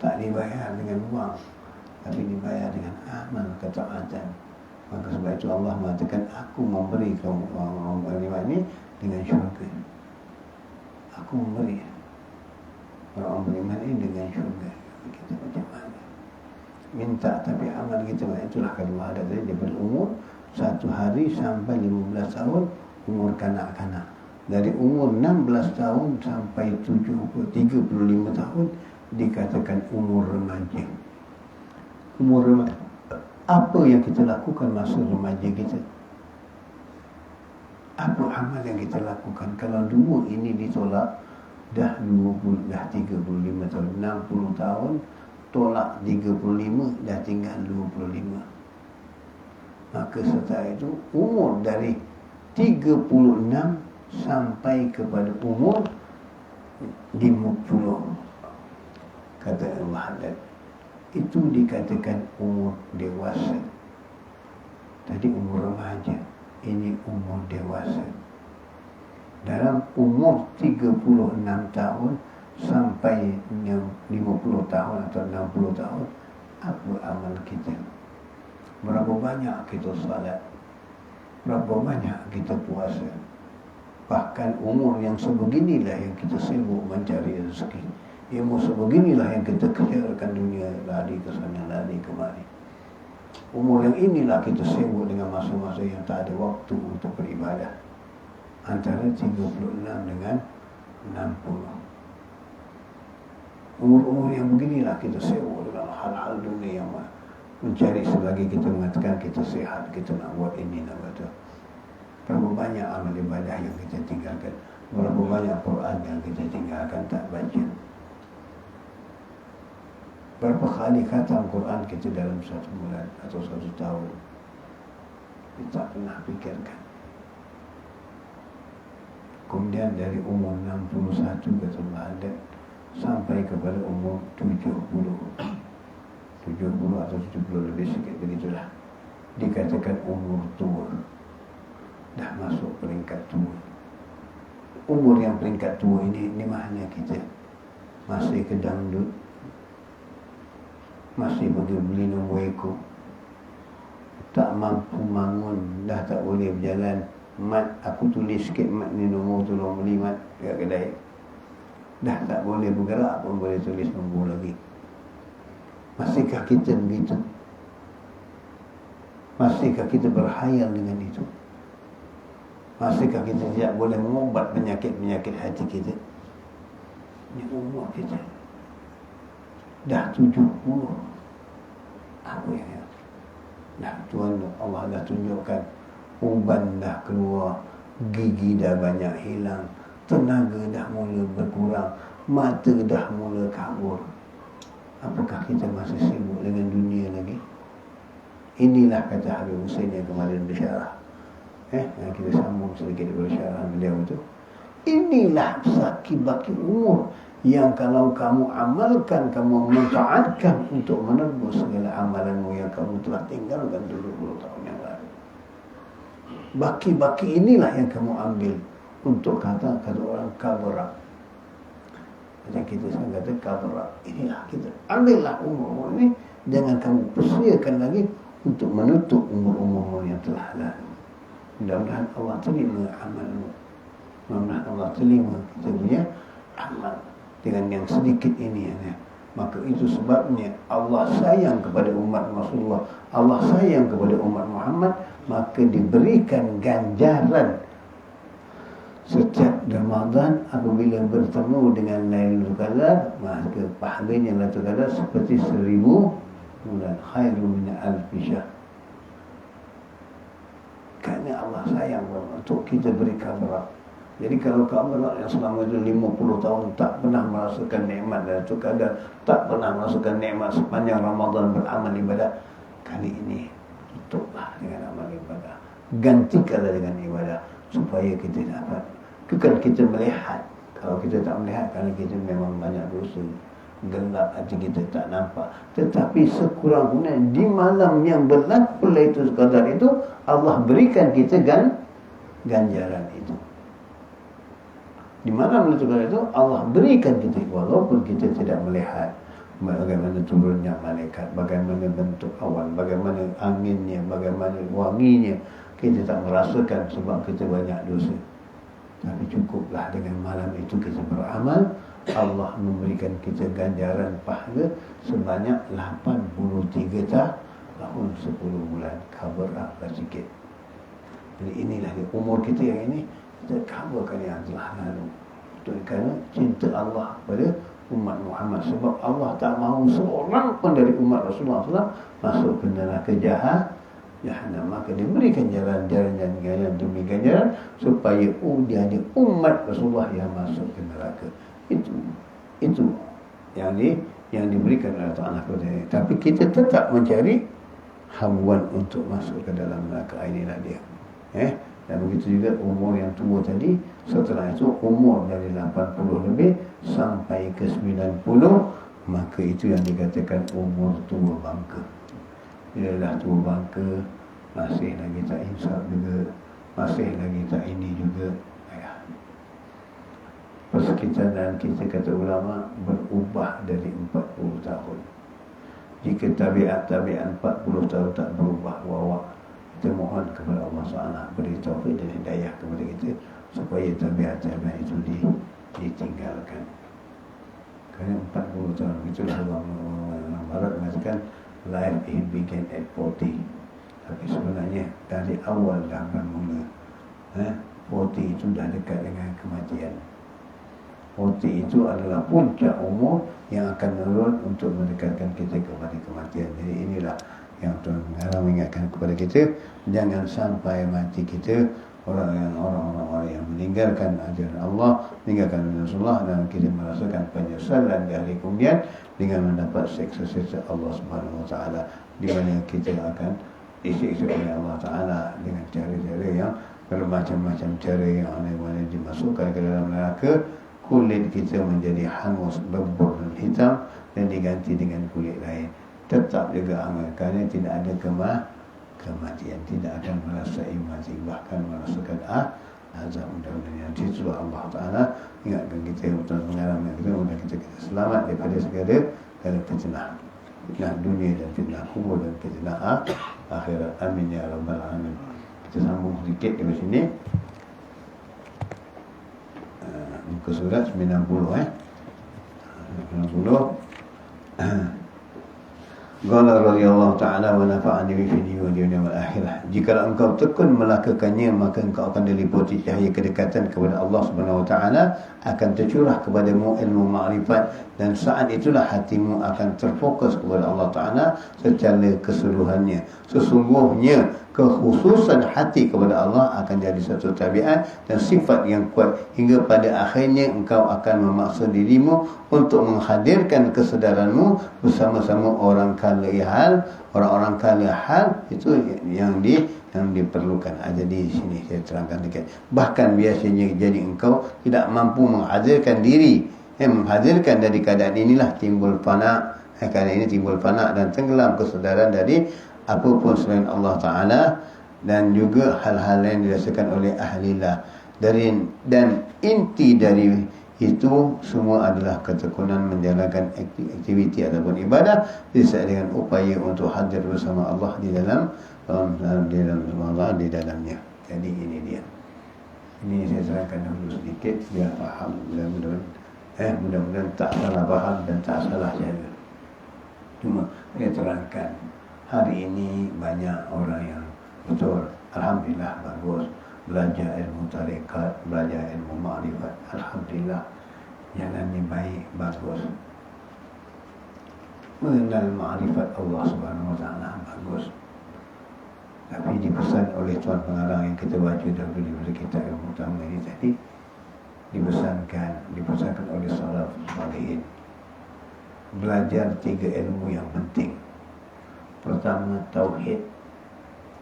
Tak dibayar dengan wang, tapi dibayar dengan amal ketaatan. Maka sebab itu Allah mengatakan, aku memberi kamu orang beriman ini dengan syurga. Aku memberi orang beriman ini dengan syurga. Kita macam mana? Minta tapi amal kita, itulah kedua ada tadi daripada umur 1 hari sampai 15 tahun umur kanak-kanak. Dari umur 16 tahun sampai 35 tahun dikatakan umur remaja. Umur remaja. Apa yang kita lakukan masa remaja kita? Apa amal yang kita lakukan? Kalau dulu ini ditolak, dah 20, dah 35 tahun, 60 tahun, tolak 35, dah tinggal 25. Maka setelah itu, umur dari 36 sampai kepada umur 50. Kata Al-Muhaddad, itu dikatakan umur dewasa. Tadi umur remaja, ini umur dewasa. Dalam umur 36 tahun sampai 50 tahun atau 60 tahun, apa amal kita? Berapa banyak kita salat? Berapa banyak kita puasa? Bahkan umur yang sebeginilah yang kita sibuk mencari rezeki. Umur sebeginilah yang kita kejarkan dunia, lari ke sana, lari kemari. Umur yang inilah kita sibuk dengan masa-masa yang tak ada waktu untuk beribadah. Antara 36 dengan 60. Umur-umur yang beginilah kita sibuk dengan hal-hal dunia yang mencari selagi kita mengatakan kita sihat, kita nak buat ini, nak buat itu. Berapa banyak amal ibadah yang kita tinggalkan? Berapa banyak Quran yang kita tinggalkan tak baca? Berapa kali khatam Quran kita dalam 1 bulan atau 1 tahun? Kita tak pernah fikirkan. Kemudian dari umur 61 kata Muhammad sampai kepada umur 70 atau 70 lebih sikit begitulah, dikatakan umur tua. Dah masuk peringkat tua. Umur yang peringkat tua ini, di mana kita? Masih ke dangdut, masih pergi beli nombor ekor, tak mampu bangun, dah tak boleh berjalan. Mat, aku tulis sikit mat ni nombor, tolong beli mat dekat kedai. Dah tak boleh bergerak pun boleh tulis nombor lagi. Masihkah kita begitu? Masihkah kita berhayal dengan itu? Masihkah kita tidak boleh mengobat penyakit-penyakit hati kita? Ini umur kita dah 70. Apa yang dah Tuhan Allah dah tunjukkan, uban dah keluar, gigi dah banyak hilang, tenaga dah mula berkurang, mata dah mula kabur. Apakah kita masih sibuk dengan dunia lagi? Inilah kata Habib Hussein yang kemarin bersyarah. Yang kita sambung sedikit daripada syarah beliau itu. Inilah baki umur yang kalau kamu amalkan, kamu manfaatkan untuk menebus segala amalanmu yang kamu telah tinggalkan 20 tahun yang lalu. Baki-baki inilah yang kamu ambil untuk kata orang kabrak. Macam kita selalu kata kabrak. Inilah kita. Ambillah umur-umur ini, jangan kamu persiakan lagi untuk menutup umur-umur yang telah lalu. Mudah-mudahan Allah terima amalmu. Mudah-mudahan Allah terima kita punya amal dengan yang sedikit ini ya. Maka itu sebabnya Allah sayang kepada umat Rasulullah, Allah sayang kepada umat Muhammad, maka diberikan ganjaran setiap Ramadan apabila bertemu dengan Lailatul Qadar, maka pahalanya Lailatul Qadar seperti 1000 bulan, khairu min alfi syahr. Kerana Allah sayang untuk kita beri kabar. Jadi kalau kabar yang selama itu 50 tahun tak pernah merasakan nikmat Lailatul Qadar, tak pernah merasakan nikmat sepanjang Ramadan beramal ibadah, kali ini tutuplah dengan amal ibadah, gantikanlah dengan ibadah supaya kita dapat. Bukan kita melihat. Kalau kita tak melihat, kerana kita memang banyak dosa, gelap hati kita, tak nampak. Tetapi sekurang-kurangnya di malam yang berlaku Lailatul Qadar itu, Allah berikan kita ganjaran itu. Di malam Lailatul Qadar itu Allah berikan kita, walaupun kita tidak melihat bagaimana turunnya malaikat, bagaimana bentuk awan, bagaimana anginnya, bagaimana wanginya, kita tak merasakan sebab kita banyak dosa. Tapi cukuplah dengan malam itu kita beramal, Allah memberikan kita ganjaran pahala sebanyak 83 tahun 10 bulan. Coverlah sikit. Jadi inilah dia, umur kita yang ini kita coverkan yang telah lalu. Kerana cinta Allah pada umat Muhammad. Sebab Allah tak mahu seorang pun dari umat Rasulullah SAW masuk ke neraka Jahannam. Maka dia berikan jalan-jalan demi ganjaran supaya dia ada umat Rasulullah yang masuk ke neraka. Itu yang diberikan oleh Allah Ta'ala. Tapi kita tetap mencari habuan untuk masuk ke dalam neraka. Inilah dia. Dan begitu juga umur yang tua tadi, setelah itu umur dari 80 lebih sampai ke 90, maka itu yang dikatakan umur tua bangka. Bila dah tua bangka, masih lagi tak insaf juga, masih lagi tak ini juga, persekitaran kita, kata ulama, berubah dari 40 tahun. Jika tabiat-tabiat 40 tahun tak berubah, wawak, kita mohon kepada Allah SWT beri taufik dan hidayah kepada kita supaya tabiat-tabiat itu ditinggalkan. Kerana 40 tahun itulah orang Barat mengatakan life began at 40. Tapi sebenarnya dari awal dah bermula. 40 itu dah dekat dengan kematian. 40 itu adalah puncak umur yang akan menurun untuk mendekatkan kita kepada kematian. Jadi inilah yang Tuhan mengingatkan kepada kita, jangan sampai mati kita orang-orang yang meninggalkan ajaran Allah, meninggalkan Rasulullah, dan kita merasakan penyesalan di hari kemudian dengan mendapat seksa-seksa Allah Subhanahu Wa Taala, di mana kita akan disiksa oleh Allah Taala dengan cara-cara yang bermacam-macam cara yang aneh-aneh, dimasukkan ke dalam neraka. Kulit kita menjadi hangus, lebur dan hitam dan diganti dengan kulit lain. Tetap juga amal, kerana tidak ada kematian, tidak akan merasai mati, bahkan merasakan azab mudah-mudahan. Itu Allah Ta'ala ingatkan kita untuk mengalami kita, mudah kita selamat daripada segala fitnah dunia dan fitnah kubur dan fitnah akhirat. Amin ya rabbal alamin. Kita sambung sedikit dari sini, muka surat 90 90. Qala radhiyallahu ta'ala wa nafa'ani bi dunya wal dunya wal akhirah. Jika engkau tekun melakukannya, maka engkau akan diliputi cahaya kedekatan kepada Allah Subhanahu wa taala, akan tercurah kepadamu ilmu makrifat, dan saat itulah hatimu akan terfokus kepada Allah Taala secara keseluruhannya. Sesungguhnya kekhususan hati kepada Allah akan jadi satu tabiat dan sifat yang kuat, hingga pada akhirnya engkau akan memaksa dirimu untuk menghadirkan kesedaranmu bersama-sama orang kala hal. Itu yang diperlukan. Jadi di sini saya terangkan sedikit. Bahkan biasanya jadi engkau tidak mampu menghadirkan diri, menghadirkan dari keadaan inilah timbul fana. Kerana ini timbul fana dan tenggelam kesedaran dari apapun selain Allah Ta'ala, dan juga hal-hal yang dirasakan oleh ahlilah. Dan inti dari itu semua adalah ketekunan menjalankan aktiviti ataupun ibadah disertai dengan upaya untuk hadir bersama Allah di dalam Allah di dalamnya. Jadi ini dia. Ini saya terangkan dulu sedikit biar faham. Mudah-mudahan tak salah faham dan tak salah jaga. Cuma saya terangkan, hari ini banyak orang yang betul, alhamdulillah bagus, belajar ilmu tarekat, belajar ilmu makrifat. Alhamdulillah, jalannya baik, bagus. Mengenal makrifat Allah Subhanahu Wa Taala bagus. Tapi dipesan oleh Tuan Pengarang yang kita baca dahulu daripada kitab yang utama ini tadi, dipesankan oleh salaf salihin, belajar 3 ilmu yang penting. Pertama, tauhid,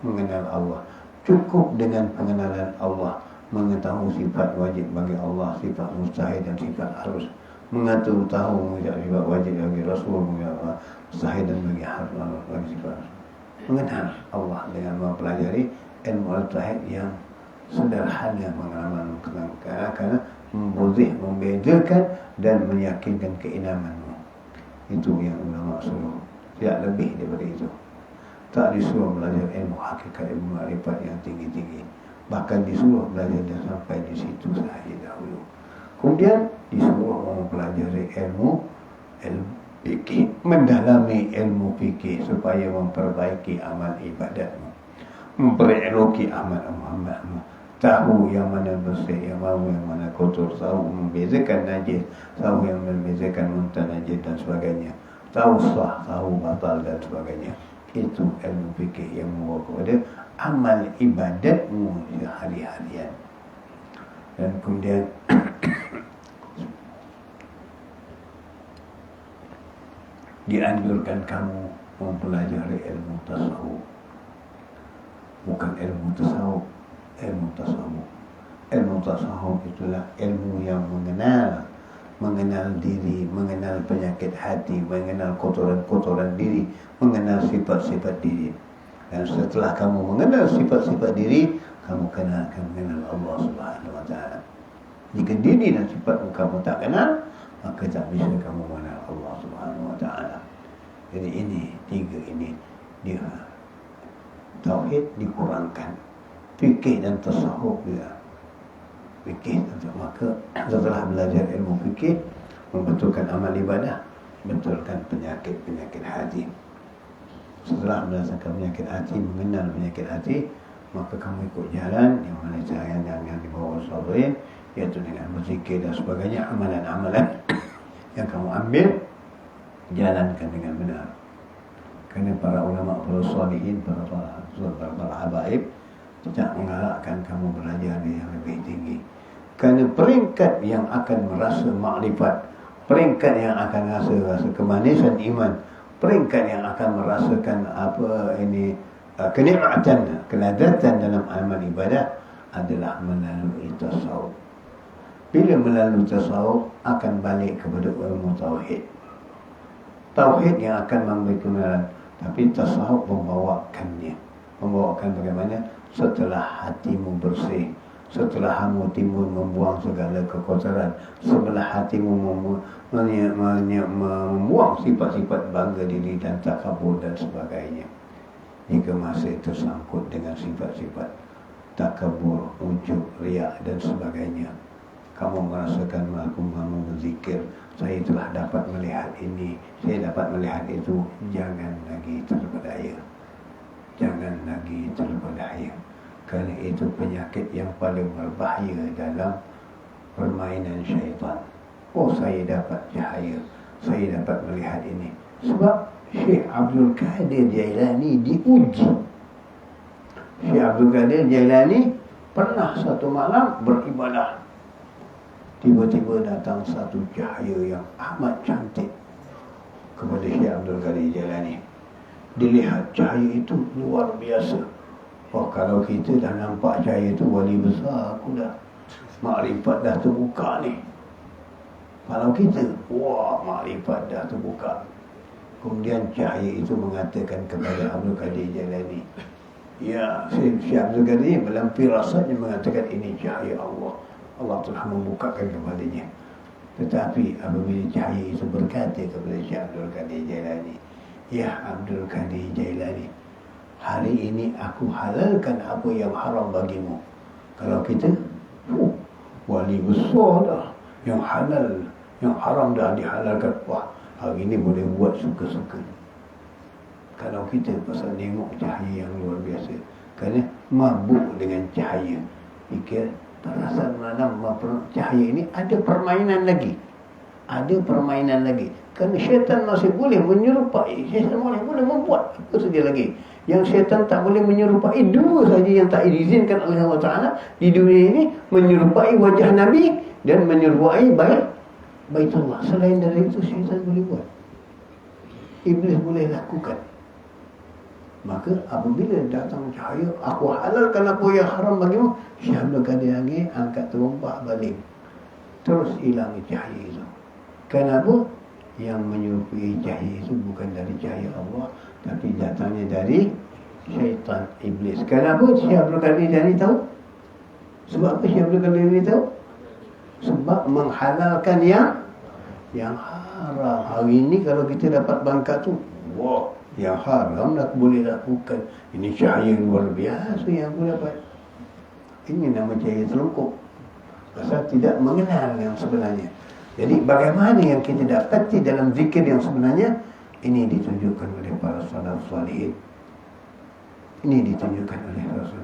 mengenal Allah. Cukup dengan pengenalan Allah, mengetahui sifat wajib bagi Allah, sifat mustahil dan sifat harus. Tahu sifat wajib bagi Rasul, mustahil dan bagi harus, bagi sifat harus. Mengenal Allah dengan mempelajari ilmu al-tauhid yang sederhana, pengalaman karena membedakan dan meyakinkan keimamanmu. Itu yang ulama suruh, tidak lebih daripada itu. Tak disuruh belajar ilmu hakikat, ilmu makrifat yang tinggi-tinggi, bahkan disuruh belajar dan sampai di situ sahaja dahulu. Kemudian disuruh mempelajari ilmu fikih, mendalami ilmu fikih supaya memperbaiki amal ibadatmu, memperelokki amal Muhammadmu, tahu yang mana bersih, yang mana kotor, tahu membezakan najis, tahu yang membezakan muntah najis dan sebagainya, tahu sah, tahu batal dan sebagainya. Itu ilmu fikih yang membawa kepada amal ibadatmu sehari-harian. Dan kemudian dianjurkan kamu mempelajari ilmu tasawuf. Bukan ilmu tasawuf, ilmu tasawuf. Ilmu tasawuf itulah ilmu yang mengenal diri, mengenal penyakit hati, mengenal kotoran-kotoran diri, mengenal sifat-sifat diri. Dan setelah kamu mengenal sifat-sifat diri, kamu akan mengenal Allah Subhanahu Wa Taala. Jika diri dan sifatmu kamu tak kenal, maka tak bisa kamu mengenal Allah Subhanahu Wa Taala. Jadi ini 3 ini dia tauhid dikurangkan, fikih dan tasawuf juga. Fikih, maka setelah belajar ilmu fikih, membetulkan amal ibadah, betulkan penyakit hati. Setelah merasakan penyakit hati, mengenal penyakit hati, maka kamu ikut jalan yang mana yang dibawa Rasulullah, iaitu dengan berzikir dan sebagainya, amalan-amalan yang kamu ambil, jalankan dengan benar. Kerana para ulama, para salihin, para habaib tidak menggalakkan kamu belajar yang lebih tinggi. Kerana peringkat yang akan merasa makrifat, peringkat yang akan rasa kemanisan iman, peringkat yang akan merasakan kenikmatan, keladatan dalam amal ibadah adalah melalui tasawuf. Bila melalui tasawuf, akan balik kepada ilmu tauhid. Tauhid yang akan memberi kebenaran, tapi tasawuf membawakannya. Membawakan bagaimana? Setelah hatimu bersih, setelah hatimu timbul membuang segala kekotoran, setelah hatimu membuang sifat-sifat bangga diri dan takabur dan sebagainya. Jika masih tersangkut dengan sifat-sifat takabur, ujub, riak dan sebagainya, kamu merasakan kamu berzikir, saya telah dapat melihat ini, saya dapat melihat itu, jangan lagi terpedaya. Jangan lagi terpedaya. Kerana itu penyakit yang paling berbahaya dalam permainan syaitan. Oh, saya dapat cahaya, saya dapat melihat ini. Sebab Syekh Abdul Qadir Jailani diuji. Syekh Abdul Qadir Jailani pernah satu malam beribadah. Tiba-tiba datang satu cahaya yang amat cantik kepada Syekh Abdul Qadir Jailani. Dilihat cahaya itu luar biasa. Oh, kalau kita dah nampak cahaya itu, wali besar aku dah. Makrifat dah terbuka ni. Kalau kita, wah, makrifat dah terbuka. Kemudian cahaya itu mengatakan kepada Abdul Qadir Jailani, ya, Syekh Abdul Qadir melampir rasanya mengatakan ini cahaya Allah. Allah telah membukakan kepadanya. Tetapi apabila cahaya itu berkata kepada Syekh Abdul Qadir Jailani, ya Abdul Qadir Jailani, hari ini aku halalkan apa yang haram bagimu. Kalau kita, wali besar dah, yang halal, yang haram dah dihalalkan. Wah, hari ini boleh buat suka-suka. Kalau kita pasal tengok cahaya yang luar biasa, kerana mabuk dengan cahaya. fikir perasaan malam cahaya ini ada permainan lagi. Ada permainan lagi. Kerana syaitan masih boleh menyerupai, syaitan boleh membuat apa saja lagi. Yang syaitan tak boleh menyerupai dua saja yang tak diizinkan oleh Allah Ta'ala di dunia ini, menyerupai wajah Nabi dan menyerupai Baitullah. Selain dari itu syaitan boleh buat, Iblis boleh lakukan. Maka apabila datang cahaya, aku halalkan apa yang haram bagimu, Syahrul Qadir lagi angkat terompak balik, terus hilang cahaya itu. Kenapa? Yang menyerupai cahaya itu bukan dari cahaya Allah, tapi datangnya dari syaitan iblis. Kenapa Syahrul Qadir jadi tahu? Sebab apa Syahrul Qadir jadi tahu? Sebab menghalalkan yang haram. Hari ini kalau kita dapat bangkat tu, wah, yang haram nak boleh lakukan. Ini cahaya luar biasa yang aku dapat. Ini nama cahaya terlengkup. Pasal tidak mengenal yang sebenarnya. Jadi bagaimana yang kita dapati dalam zikir yang sebenarnya, ini ditunjukkan oleh para salaf salihin. Ini ditunjukkan oleh Rasul.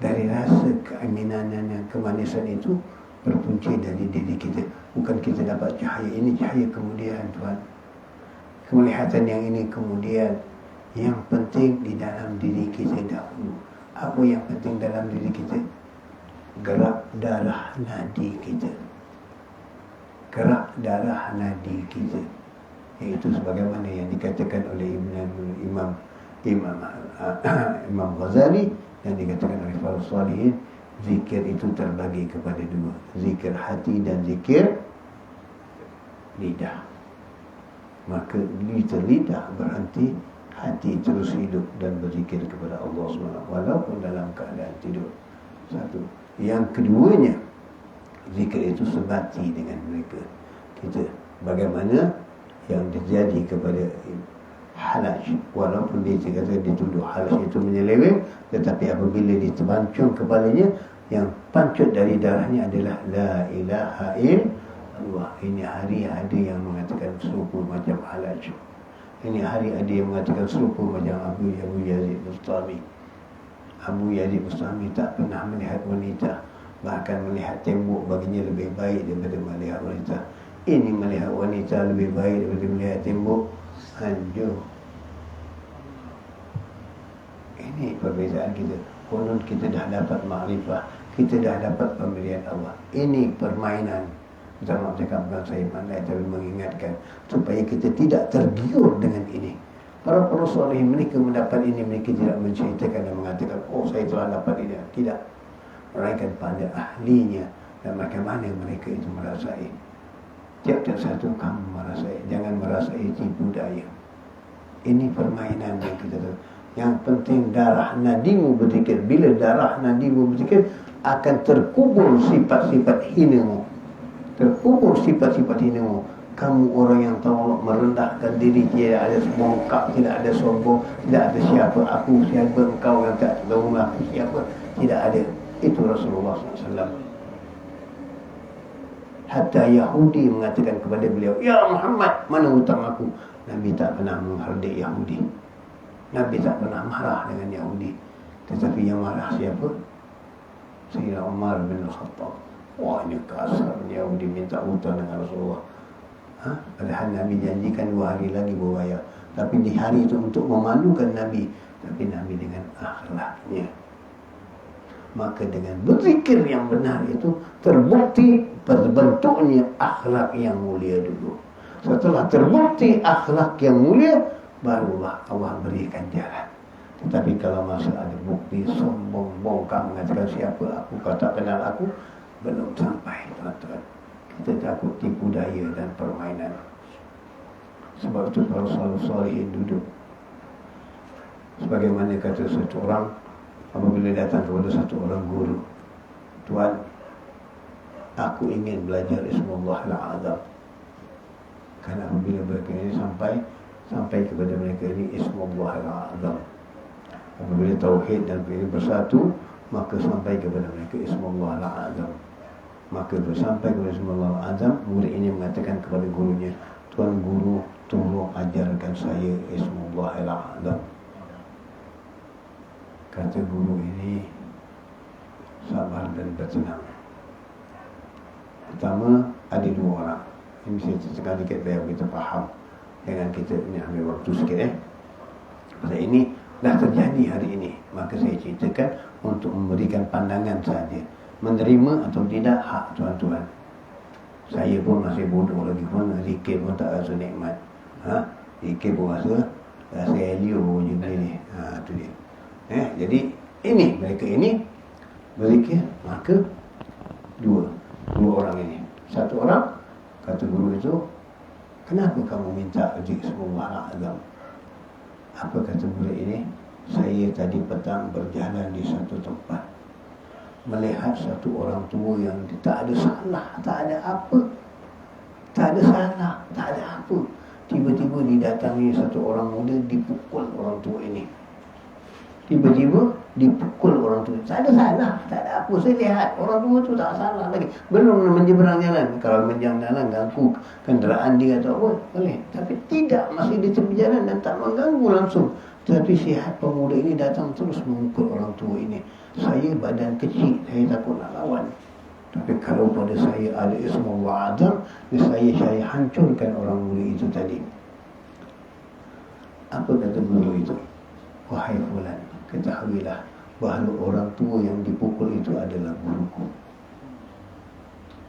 Dari rasa keaminan dan kemanisan itu berpunca dari diri kita. Bukan kita dapat cahaya ini, cahaya kemudian Tuhan. Kemelihatan yang ini kemudian. Yang penting di dalam diri kita dahulu. Apa yang penting dalam diri kita? Gerak darah nadi kita. Gerak darah nadi kita, iaitu sebagaimana yang dikatakan oleh Imam Ghazali dan dikatakan oleh para salihin, zikir itu terbagi kepada dua, zikir hati dan zikir lidah. Maka lidah berhenti, hati terus hidup dan berzikir kepada Allah SWT walaupun dalam keadaan tidur. Satu. Yang keduanya, zikir itu sebati dengan mereka. Kita bagaimana yang terjadi kepada Halaj, walaupun dia kata dituduh Halaj itu menyeleweng, tetapi apabila diterbancung kepalanya, yang pancut dari darahnya adalah La ilaha illallah. Ini hari ada yang mengatakan serupa macam Halaj. Ini hari ada yang mengatakan serupa macam Abu Yazid Bustami. Abu Yazid Bustami tak pernah melihat wanita, bahkan melihat tembok baginya lebih baik daripada melihat wanita. Ini melihat wanita lebih baik daripada melihat tembok. Hancur. Ini perbezaan kita. Konon kita dah dapat makrifah, kita dah dapat pemberian Allah. Ini permainan. Zaman cakap bukan saya pandai, tapi mengingatkan supaya kita tidak tergiur dengan ini. Para salihin mereka mendapat ini, mereka tidak menceritakan dan mengatakan, oh saya telah dapat ini. Tidak. Mereka pada ahlinya dan bagaimana mereka itu merasai. Tiap-tiap satu kamu merasai. Jangan merasai tipu daya. Ini permainan yang kita tahu. Yang penting darah nadimu berzikir. Bila darah nadimu berzikir, akan terkubur sifat-sifat hinamu. Terkubur sifat-sifat hinamu. Kamu orang yang tahu merendahkan diri, tidak ada bongkak, tidak ada sombong, tidak ada siapa aku, siapa engkau yang tak tahu aku siapa. Tidak ada. Itu Rasulullah SAW. Hatta Yahudi mengatakan kepada beliau, ya Muhammad, mana hutang aku? Nabi tak pernah menghardik Yahudi. Nabi tak pernah marah dengan Yahudi. Tetapi yang marah siapa? Sayyidina Umar bin Khattab. Wah, ini kasar, Yahudi minta hutang dengan Rasulullah. Padahal Nabi janjikan 2 hari lagi berbayar. Tapi di hari itu untuk memalukan Nabi. Tapi Nabi dengan akhlaknya. Maka dengan berzikir yang benar itu terbukti terbentuknya akhlak yang mulia dulu. Setelah terbukti akhlak yang mulia, barulah Allah berikan jalan. Tetapi kalau masih ada bukti sombong, bongkar, mengatakan siapa aku, kau tak kenal aku, belum sampai, tuan-tuan. Kita takut tipu daya dan permainan. Sebab itu para salaf salihin duduk. Sebagaimana kata satu orang, apabila datang kepada satu orang guru, Tuan, aku ingin belajar Ismullah al-Azam. Kerana apabila mereka ini sampai kepada mereka ini Ismullah al-Azam. Apabila tauhid dan ini bersatu, maka sampai kepada mereka Ismullah al-Azam. Maka sampai kepada Ismullah al-Azam, murid ini mengatakan kepada gurunya, Tuan Guru, tolong ajarkan saya Ismullah al-Azam. Kata guru ini, sabar dan bertenang. Pertama, ada dua orang. Ini saya ceritakan sikit biar kita faham. Jangan kita ini ambil waktu sikit Pasal ini dah terjadi hari ini. Maka saya ceritakan untuk memberikan pandangan saja. Menerima atau tidak hak tuan-tuan. Saya pun masih bodoh lagi pun, zikir pun tak rasa nikmat. Zikir pun rasa elio je ni. Tu dia. Jadi ini mereka ini berzikir, maka dua orang ini. Satu orang kata guru itu, kenapa kamu minta zikir Subhanallah azam? Apa kata murid ini? Saya tadi petang berjalan di satu tempat, melihat satu orang tua yang tak ada salah, tak ada apa, tak ada salah, tak ada apa. Tiba-tiba didatangi satu orang muda, dipukul orang tua ini. Tiba-tiba dipukul orang tua. Tak ada salah, tak ada apa. Saya lihat orang tua tu tak salah lagi. Belum menyeberang jalan. Kalau menyeberang jalan ganggu kenderaan dia atau apa, boleh. Tapi tidak, masih di tepi jalan dan tak mengganggu langsung. Tapi sihat pemuda ini datang terus memukul orang tua ini. Saya badan kecil, saya takut nak lawan. Tapi kalau pada saya ada Ismullah Azam, saya hancurkan orang muda itu tadi. Apa kata guru itu? Wahai fulan, ketahuilah bahawa orang tua yang dipukul itu adalah guruku.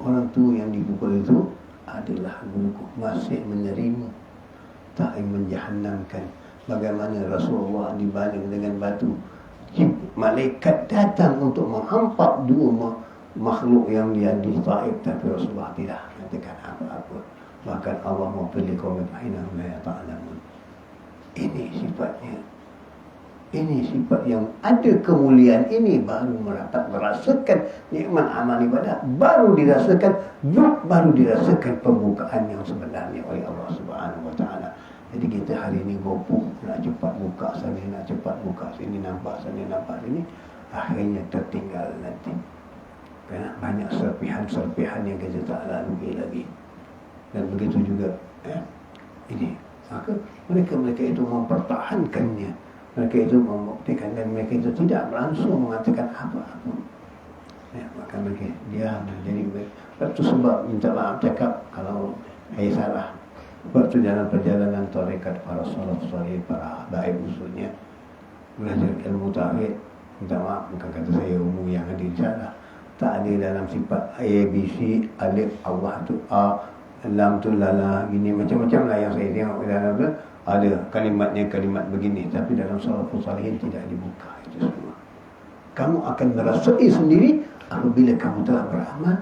Orang tua yang dipukul itu adalah guruku. Masih menerima, tak menjahannamkan. Bagaimana Rasulullah dibaling dengan batu. Malaikat datang untuk menghampak dua makhluk yang dia di Taif, tapi Rasulullah tidak katakan apa-apa. Bahkan Allah mempilih kaum fainahum la ta'lamun. Ini sifatnya. Ini sifat yang ada kemuliaan ini, baru merasakan nikmat amal ibadah, baru dirasakan pembukaan yang sebenarnya oleh Allah Subhanahu Wa Taala. Jadi kita hari ini gopoh nak cepat buka sana, nak cepat buka sini, nampak sana, nampak sini, akhirnya tertinggal nanti. Kerana banyak serpihan-serpihan yang kita tak lalui lagi. Dan begitu juga ini. Maka mereka itu mempertahankannya. Mereka itu membuktikan dan mereka itu tidak langsung mengatakan apa-apa. Maka mereka diam. Jadi itu sebab minta maaf cakap kalau saya salah. Waktu dalam perjalanan tarekat para salaf salih, para baik usulnya belajar ilmu tauhid, minta maaf bukan kata saya umum yang ada di sana. Tak ada dalam sifat A, B, C, alif, Allah tu A, lam tu lala, gini macam-macam lah yang saya tengok dalam tu. Ada kalimatnya kalimat begini, tapi dalam salafus salihin tidak dibuka itu semua. Kamu akan merasai sendiri apabila kamu telah beramal,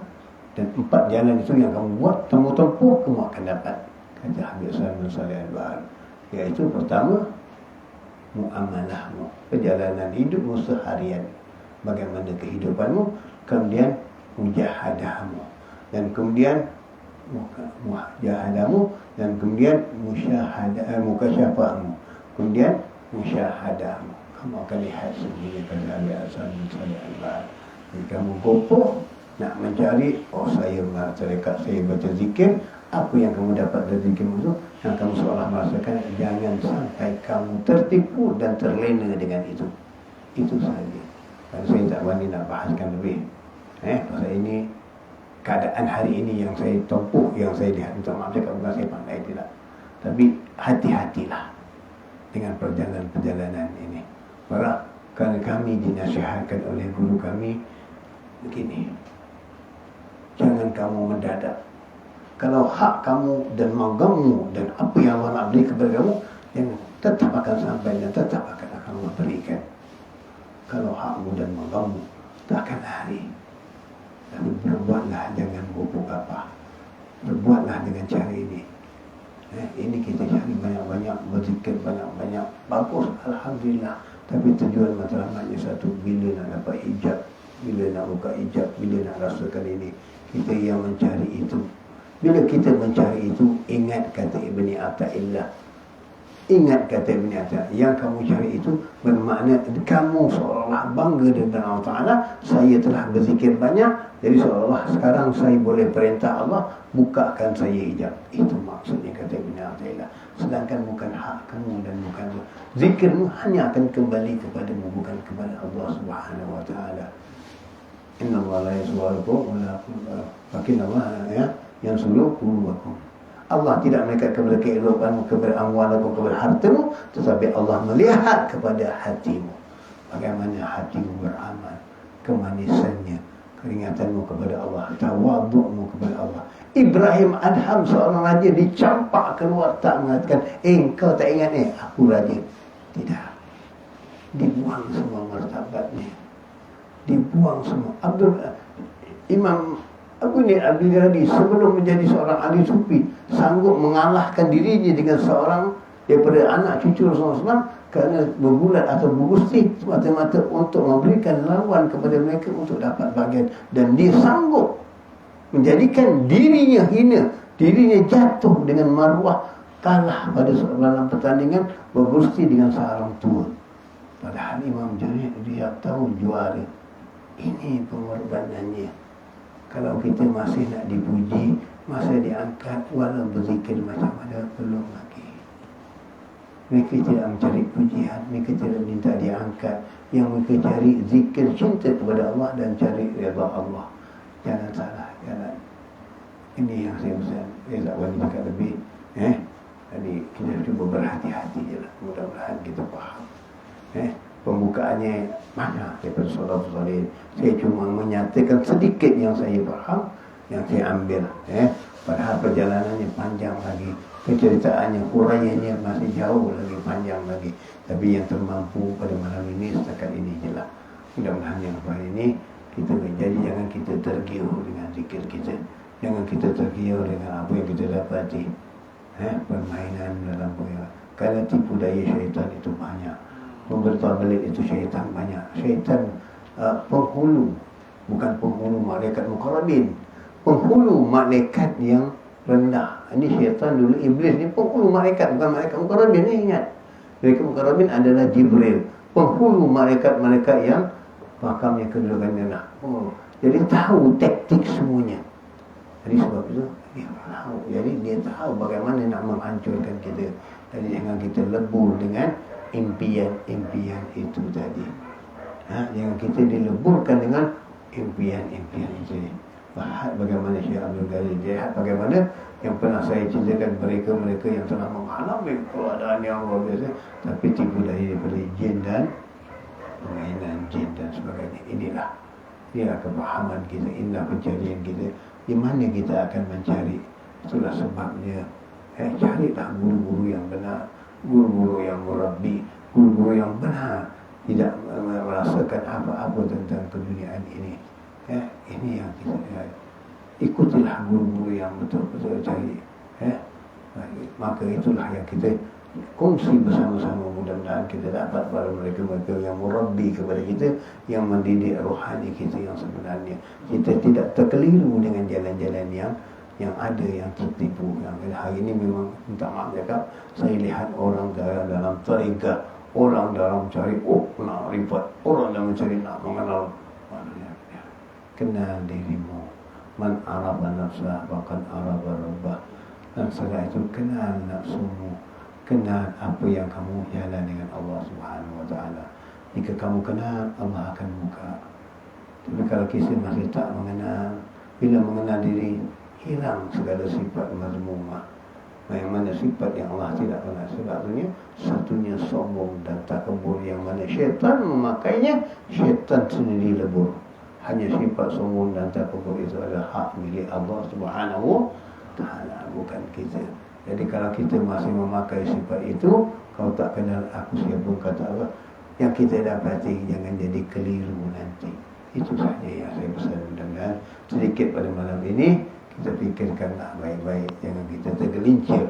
dan 4 jalan itu yang kamu buat, tempuh kamu akan dapat. Kata Habib Salman Salih Al-Bahar, iaitu pertama, muamalahmu, perjalanan hidupmu seharian, bagaimana kehidupanmu, kemudian mujahadahmu, dan kemudian mujahadamu, dan kemudian mukasyafahmu, kemudian musyahadamu. Kamu akan lihat sendiri pada Habib Salman Salih Al-Bahar. Jadi kamu gopoh nak mencari, saya tarekat, saya baca zikir. Apa yang kamu dapat dari zikir itu, yang kamu seolah merasakan, jangan sampai kamu tertipu dan terlena dengan itu. Itu sahaja. Dan saya tak berani nak bahaskan lebih. Pasal ini keadaan hari ini yang saya tempuh, yang saya lihat. Minta maaf cakap bukan saya pandai, tidak. Tapi hati-hatilah dengan perjalanan ini. Kerana kami dinasihatkan oleh guru kami begini, jangan kamu mendadak. Kalau hak kamu dan magammu dan apa yang Allah nak beri kepada kamu, yang tetap akan sampai dan tetap akan Allah berikan. Kalau hakmu dan magammu, tak akan lari. Tapi berbuatlah, jangan gopoh apa. Berbuatlah dengan cara ini. Ini kita cari banyak-banyak, berzikir banyak-banyak, bagus, Alhamdulillah. Tapi tujuan matlamatnya satu, bila nak dapat hijab, bila nak buka hijab, bila nak rasakan ini, kita yang mencari itu. Bila kita mencari itu, ingat kata Ibni Atta'illah. Ingat kata Ibni Atta'illah. Yang kamu cari itu bermakna kamu seolah bangga dengan Allah Ta'ala. Saya telah berzikir banyak, jadi seolah sekarang saya boleh perintah Allah, bukakan saya hijab. Itu maksudnya kata Ibni Atta'illah. Sedangkan bukan hak kamu dan bukan zikirmu hanya akan kembali kepadamu, bukan kepada Allah Subhanahu Wa Ta'ala. Inna Allah la yaswarukum wa la yakin Allah yang suruh qulubakum. Allah tidak melihat kepada kehidupanmu, kepada amwalamu, kepada hartamu, tetapi Allah melihat kepada hatimu. Bagaimana hatimu beramal, kemanisannya, keringatanmu kepada Allah, tawadukmu kepada Allah. Ibrahim Adham, seorang raja, dicampak keluar, tak mengatakan, kau tak ingat aku raja. Tidak. Dibuang semua martabatnya, dibuang semua. Imam Abu Nid Abdul Ghani sebelum menjadi seorang ahli sufi sanggup mengalahkan dirinya dengan seorang daripada anak cucu Rasulullah SAW kerana berbulat atau bergusti semata-mata untuk memberikan lawan kepada mereka untuk dapat bahagian, dan dia sanggup menjadikan dirinya hina, dirinya jatuh dengan maruah, kalah pada dalam pertandingan bergusti dengan seorang tua. Padahal Imam Jarir dia tahu juara. Ini pengorbanannya. Kalau kita masih nak dipuji, masih diangkat, walau berzikir macam mana, belum lagi. Mereka tidak mencari pujian, mereka tidak minta diangkat. Yang mereka cari zikir cinta kepada Allah dan cari redha Allah. Jangan salah jalan. Ini yang saya pesan. Saya tak boleh cakap lebih. Jadi kita cuba berhati-hati je lah. Mudah-mudahan kita faham. Pembukaannya banyak daripada salafus salih. Saya cuma menyatakan sedikit yang saya faham, yang saya ambil. Padahal perjalanannya panjang lagi, keceritaannya, huraiannya masih jauh lagi, panjang lagi. Tapi yang termampu pada malam ini setakat ini je lah. Mudah-mudahan yang hari ini kita menjadi, jangan kita tergiur dengan zikir kita, jangan kita tergiur dengan apa yang kita dapati. Permainan dalam permainan. Kerana tipu daya syaitan itu banyak. Membertabelit itu syaitan banyak. Syaitan penghulu, bukan penghulu malaikat mukarrabin, penghulu malaikat yang rendah. Ini syaitan dulu, iblis ni penghulu malaikat, bukan malaikat mukarrabin ni, ingat. Malaikat mukarrabin adalah Jibril, penghulu malaikat-malaikat yang makamnya kedudukannya rendah. Jadi tahu taktik semuanya. Jadi sebab itu dia tahu. Jadi dia tahu bagaimana nak menghancurkan kita. Jadi jangan kita lebur dengan impian-impian itu tadi. Jangan kita dileburkan dengan impian-impian itu. Bagaimana Syekh Abdul Ghani, lihat bagaimana yang pernah saya ceritakan, mereka yang telah mengalami keadaan yang luar biasa, tapi tipu daya daripada jin dan permainan jin dan sebagainya. Inilah kefahaman kita, inilah pencarian kita. Di mana kita akan mencari? Itulah sebabnya carilah guru-guru yang benar, guru-guru yang murabbi, guru-guru yang benar, tidak merasakan apa-apa tentang keduniaan ini. Ini yang kita ikutilah guru-guru yang betul-betul cari. Maka itulah yang kita kongsi bersama-sama. Mudah-mudahan kita dapat pada mereka yang murabbi kepada kita, yang mendidik rohani kita yang sebenarnya. Kita tidak terkeliru dengan jalan-jalan yang ada, yang tertipu. Yang hari ini memang minta maaf cakap, saya lihat orang dalam tarikat, orang dalam cari nak rifat, orang dalam mencari nak mengenal. Kenal dirimu. Man arafa nafsah faqad arafa rabbah. Dan setelah itu kenal nafsumu, kenal apa yang kamu jalan dengan Allah Subhanahu Wa Taala. Jika kamu kenal, Allah akan buka. Tapi kalau kita masih tak mengenal, bila mengenal diri, hilang segala sifat mazmumah. Yang mana sifat yang Allah tidak pernah. Sebabnya satunya sombong dan takabur, yang mana syaitan memakainya, syaitan sendiri lebur. Hanya sifat sombong dan takabur itu adalah hak milik Allah Subhanahu Taala, bukan kita. Jadi kalau kita masih memakai sifat itu, kau tak kenal aku siapa, kata Allah, yang kita dapati jangan jadi keliru nanti. Itu saja yang saya pesan. Mudah-mudahan sedikit pada malam ini kita fikirkanlah baik-baik, jangan kita tergelincir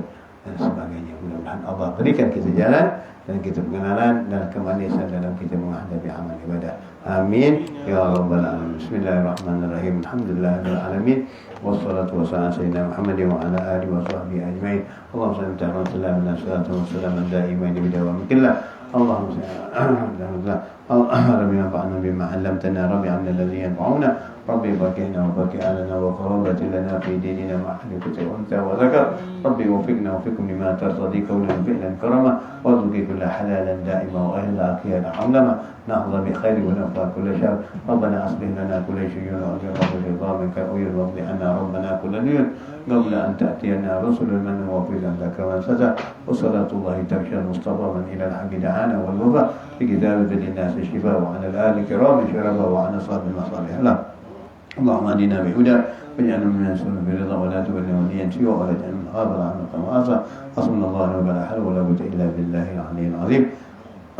dan sebagainya. Mudah-mudahan Allah berikan kita jalan dan kita pengenalan dan kemanisan dalam kita menghadapi amal ibadah. Amin ya rabbal alamin. Bismillahirrahmanirrahim. Alhamdulillahirabbil alamin. Wassalatu wassalamu ala sayyidina Muhammad wa ala alihi wa sahbihi ajmain. Allahumma salli ala sayyidina salatu wassalamu daiman bi dawamillah. Allahumma salli ala Rabbina fa'alna bima 'allamtana rabbi 'allamna alladhi yanfa'una ربي باكينا وباكي أهلنا وقرابة لنا في ديننا مع أهل كتب وأنثى وذكر ربي وفقنا وفقكم لما ترتضي قولا فعلا كرما وارزقي كل حلالا دائما وأهل العافية علما نحظى بخير ونفع كل شر ربنا أصلح لنا كل شيء وأجر رب في ظالمك أويل واقض عنا ربنا كل دين قبل أن تأتينا رسل من وفيدا ذاك من ستر وصلاة الله تغشى المصطفى من إلى الحق دعانا والوفاء بكتابة للناس الشفاء وعلى الآل الكرام شرفا وعلى صاحب المصالح الله اللهم اهدنا بهدى واجعلنا من يسلم برضا ولا تبلغنا وليا سوى ولا تجعل من غافل عنك وعصى حسبنا الله ولا حول ولا قوة إلا بالله العلي العظيم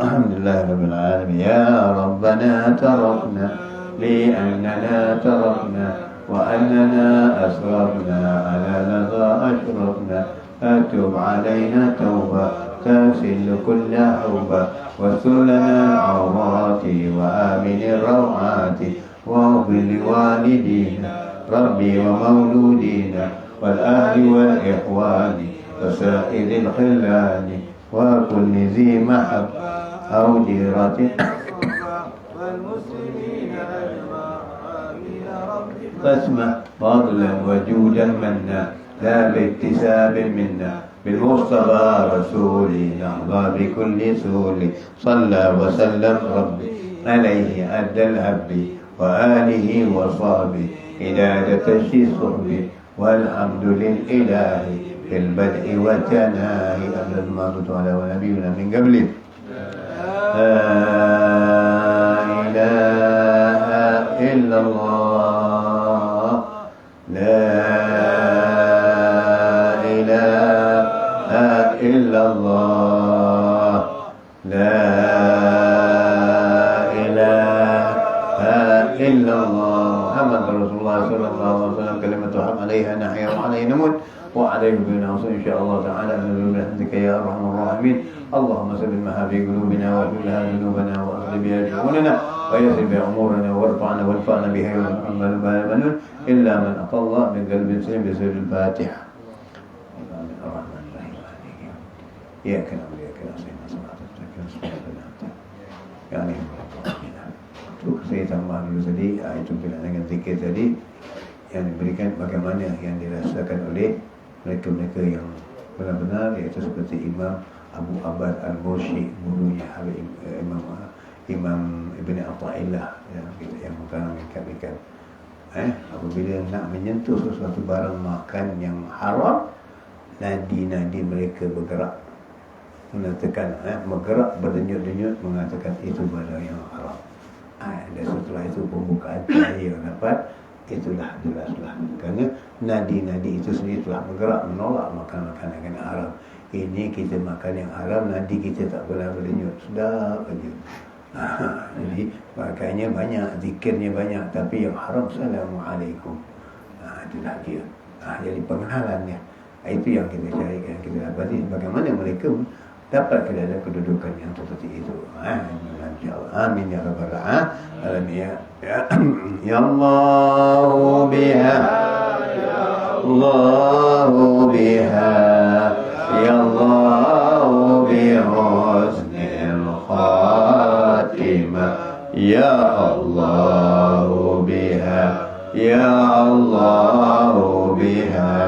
الحمد لله رب العالمين يا ربنا تركنا لأننا تركنا وأننا أسرفنا على لظى أشرفنا أتوب علينا توبة تغسل كل حوبة واستر لنا العورات وآمن الروعات واغفر لوالدينا ربي ومولودينا والأهل والإخوان وسائر الخلان وكل ذي محب أو جيرة والمسلمين أجمعين فاسمع فضلا وجودا منا لا باكتساب منا بالمصطفى رسولي نحظى بكل سول صلى وسلم ربي عليه أدى العبد وآله وصحبه إلى تشي صحبه والحمد للإله في البدء والتناهي أبدا ما صلى على ونبينا من قبله لا إله إلا الله لا إله إلا الله لا إلا الله محمد رسول الله صلى الله عليه وسلم كلمة حق عليها نحيا وعليه نموت وعليه بنا وصل إن شاء الله تعالى نزول برحمتك يا أرحم الراحمين اللهم سبب ما في قلوبنا واحللها ذنوبنا وأصلح بها شؤوننا ويسر بها أمورنا وارفعنا وارفعنا بها يوم محمد المنون إلا من أتى الله من قلب سليم بسر الفاتحة آمين الرحمن الرحيم إياك نعبد وإياك نستعين يعني itu saya tambah dulu tadi itu bila dengan zikir tadi yang diberikan bagaimana yang dirasakan oleh mereka-mereka yang benar-benar iaitu seperti Imam Abu Abbad Al-Burshi gurunya Imam Ibn Atha'illah yang mengkaitkan apabila nak menyentuh sesuatu barang makan yang haram nadi-nadi mereka bergerak mengatakan bergerak berdenyut-denyut mengatakan itu barang yang haram. Dan setelah itu pembukaan cahaya dapat itulah jelaslah kerana nadi-nadi itu sendiri telah bergerak menolak makan makanan yang haram. Ini kita makan yang haram, nadi kita tak pernah berdenyut, sedap aja. Jadi makanya banyak, zikirnya banyak, tapi yang haram Assalamualaikum. Itulah dia. Jadi pengenalannya itu yang kita cari, yang kita dapati bagaimana mereka dapat kedudukan yang seperti itu. Insyaallah. Amin ya rabbal alamin. Ya Allah biha Allah biha ya Allah bi husnil khatimah ya Allah biha ya Allah biha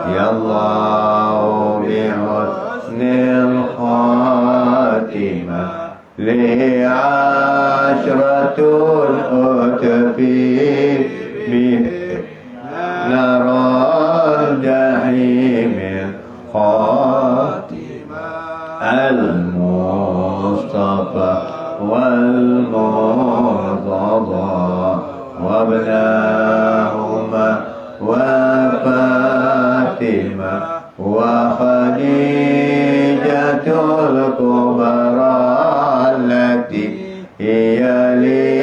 ya Allah bi husnil khatimah li ashratul utfi min narul jahim khatimah al-mustafa wal murtada wa ibnahuma wa fatimah wa khadijatul kubra hiya li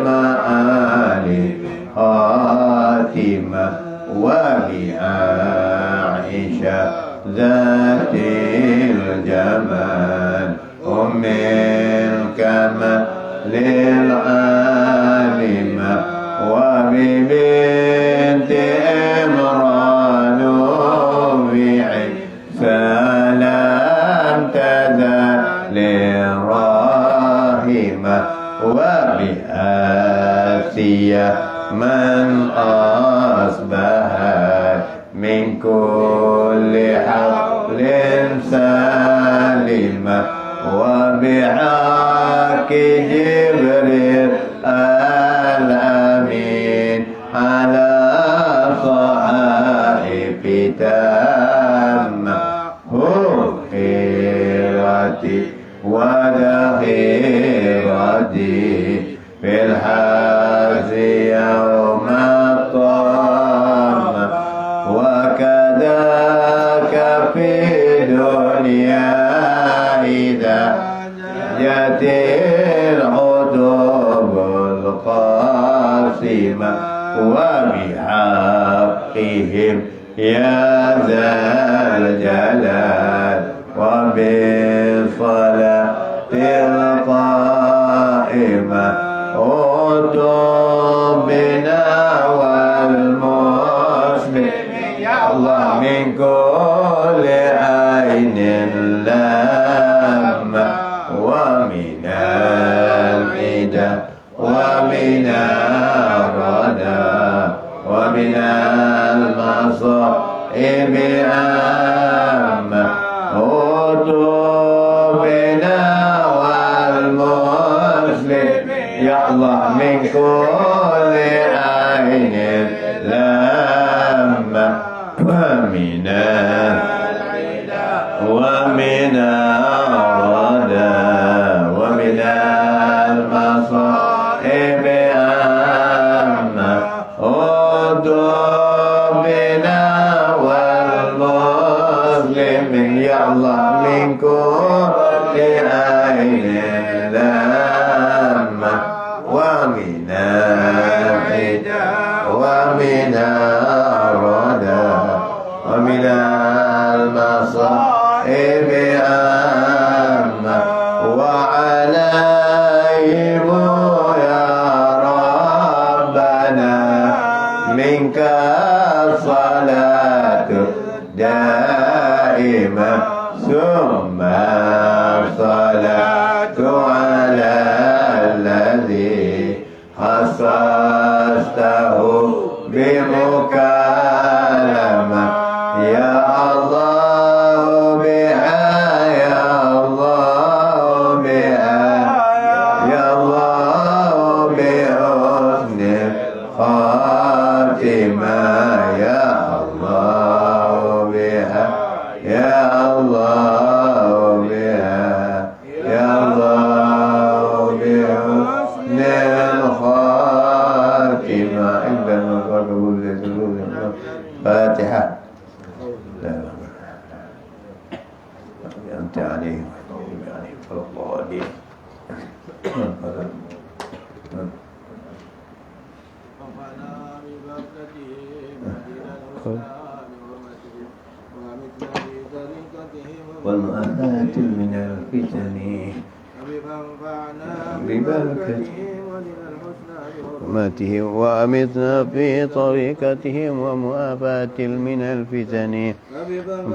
ma'ali khatimah wa bi Aisyah zatil jamal ummil kamal lil alimah wa bi binti Imran bi'i salam tazal wa bi Asiyah من أصبح من كل حول سالما وبحق جبريل الأمين على صحائف تامة خيرتي وذخيرتي في الحاج يوم الطامة وكذاك في دنيا إذا جاءت العتب القاسمة وبحقهم يا ذا الجلال وبالصلاة القائمة أتوب بنا والمسلمين يا الله من كل عين لامة ومن العدا ومن الردى ومن المصائب عامة أتوب بنا والمسلمين يا الله من كل عين لامة ومن العدا ومن الردى ومن المصائب عامة أتوب بنا والمسلمين يا الله من كل عين لامة ومن العدا ومن الردى ومن المصائب عامة وعليهم يا ربنا منك الصلاة دائمة ثم الصلاة على الذي خصصته بمكالمة يا الله بها يا الله بها يا الله بحسن الخاتمة يا الله بها يا الله بها يا الله بحسن الخاتمة عند المقام قبول فاتحة أنت عليه صلى الله عليه والمؤمنات من الفتن ببركتهم وماتهم وأمتنا في طريقتهم ومؤافاة من الفتن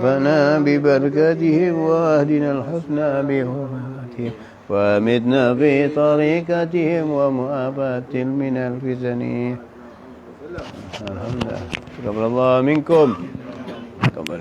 فنا ببركتهم وأهدنا الحسنى بحرمتهم وأمتنا في طريقتهم ومؤافاة من الفتن. الحمد لله. تقبل الله منكم. تقبل.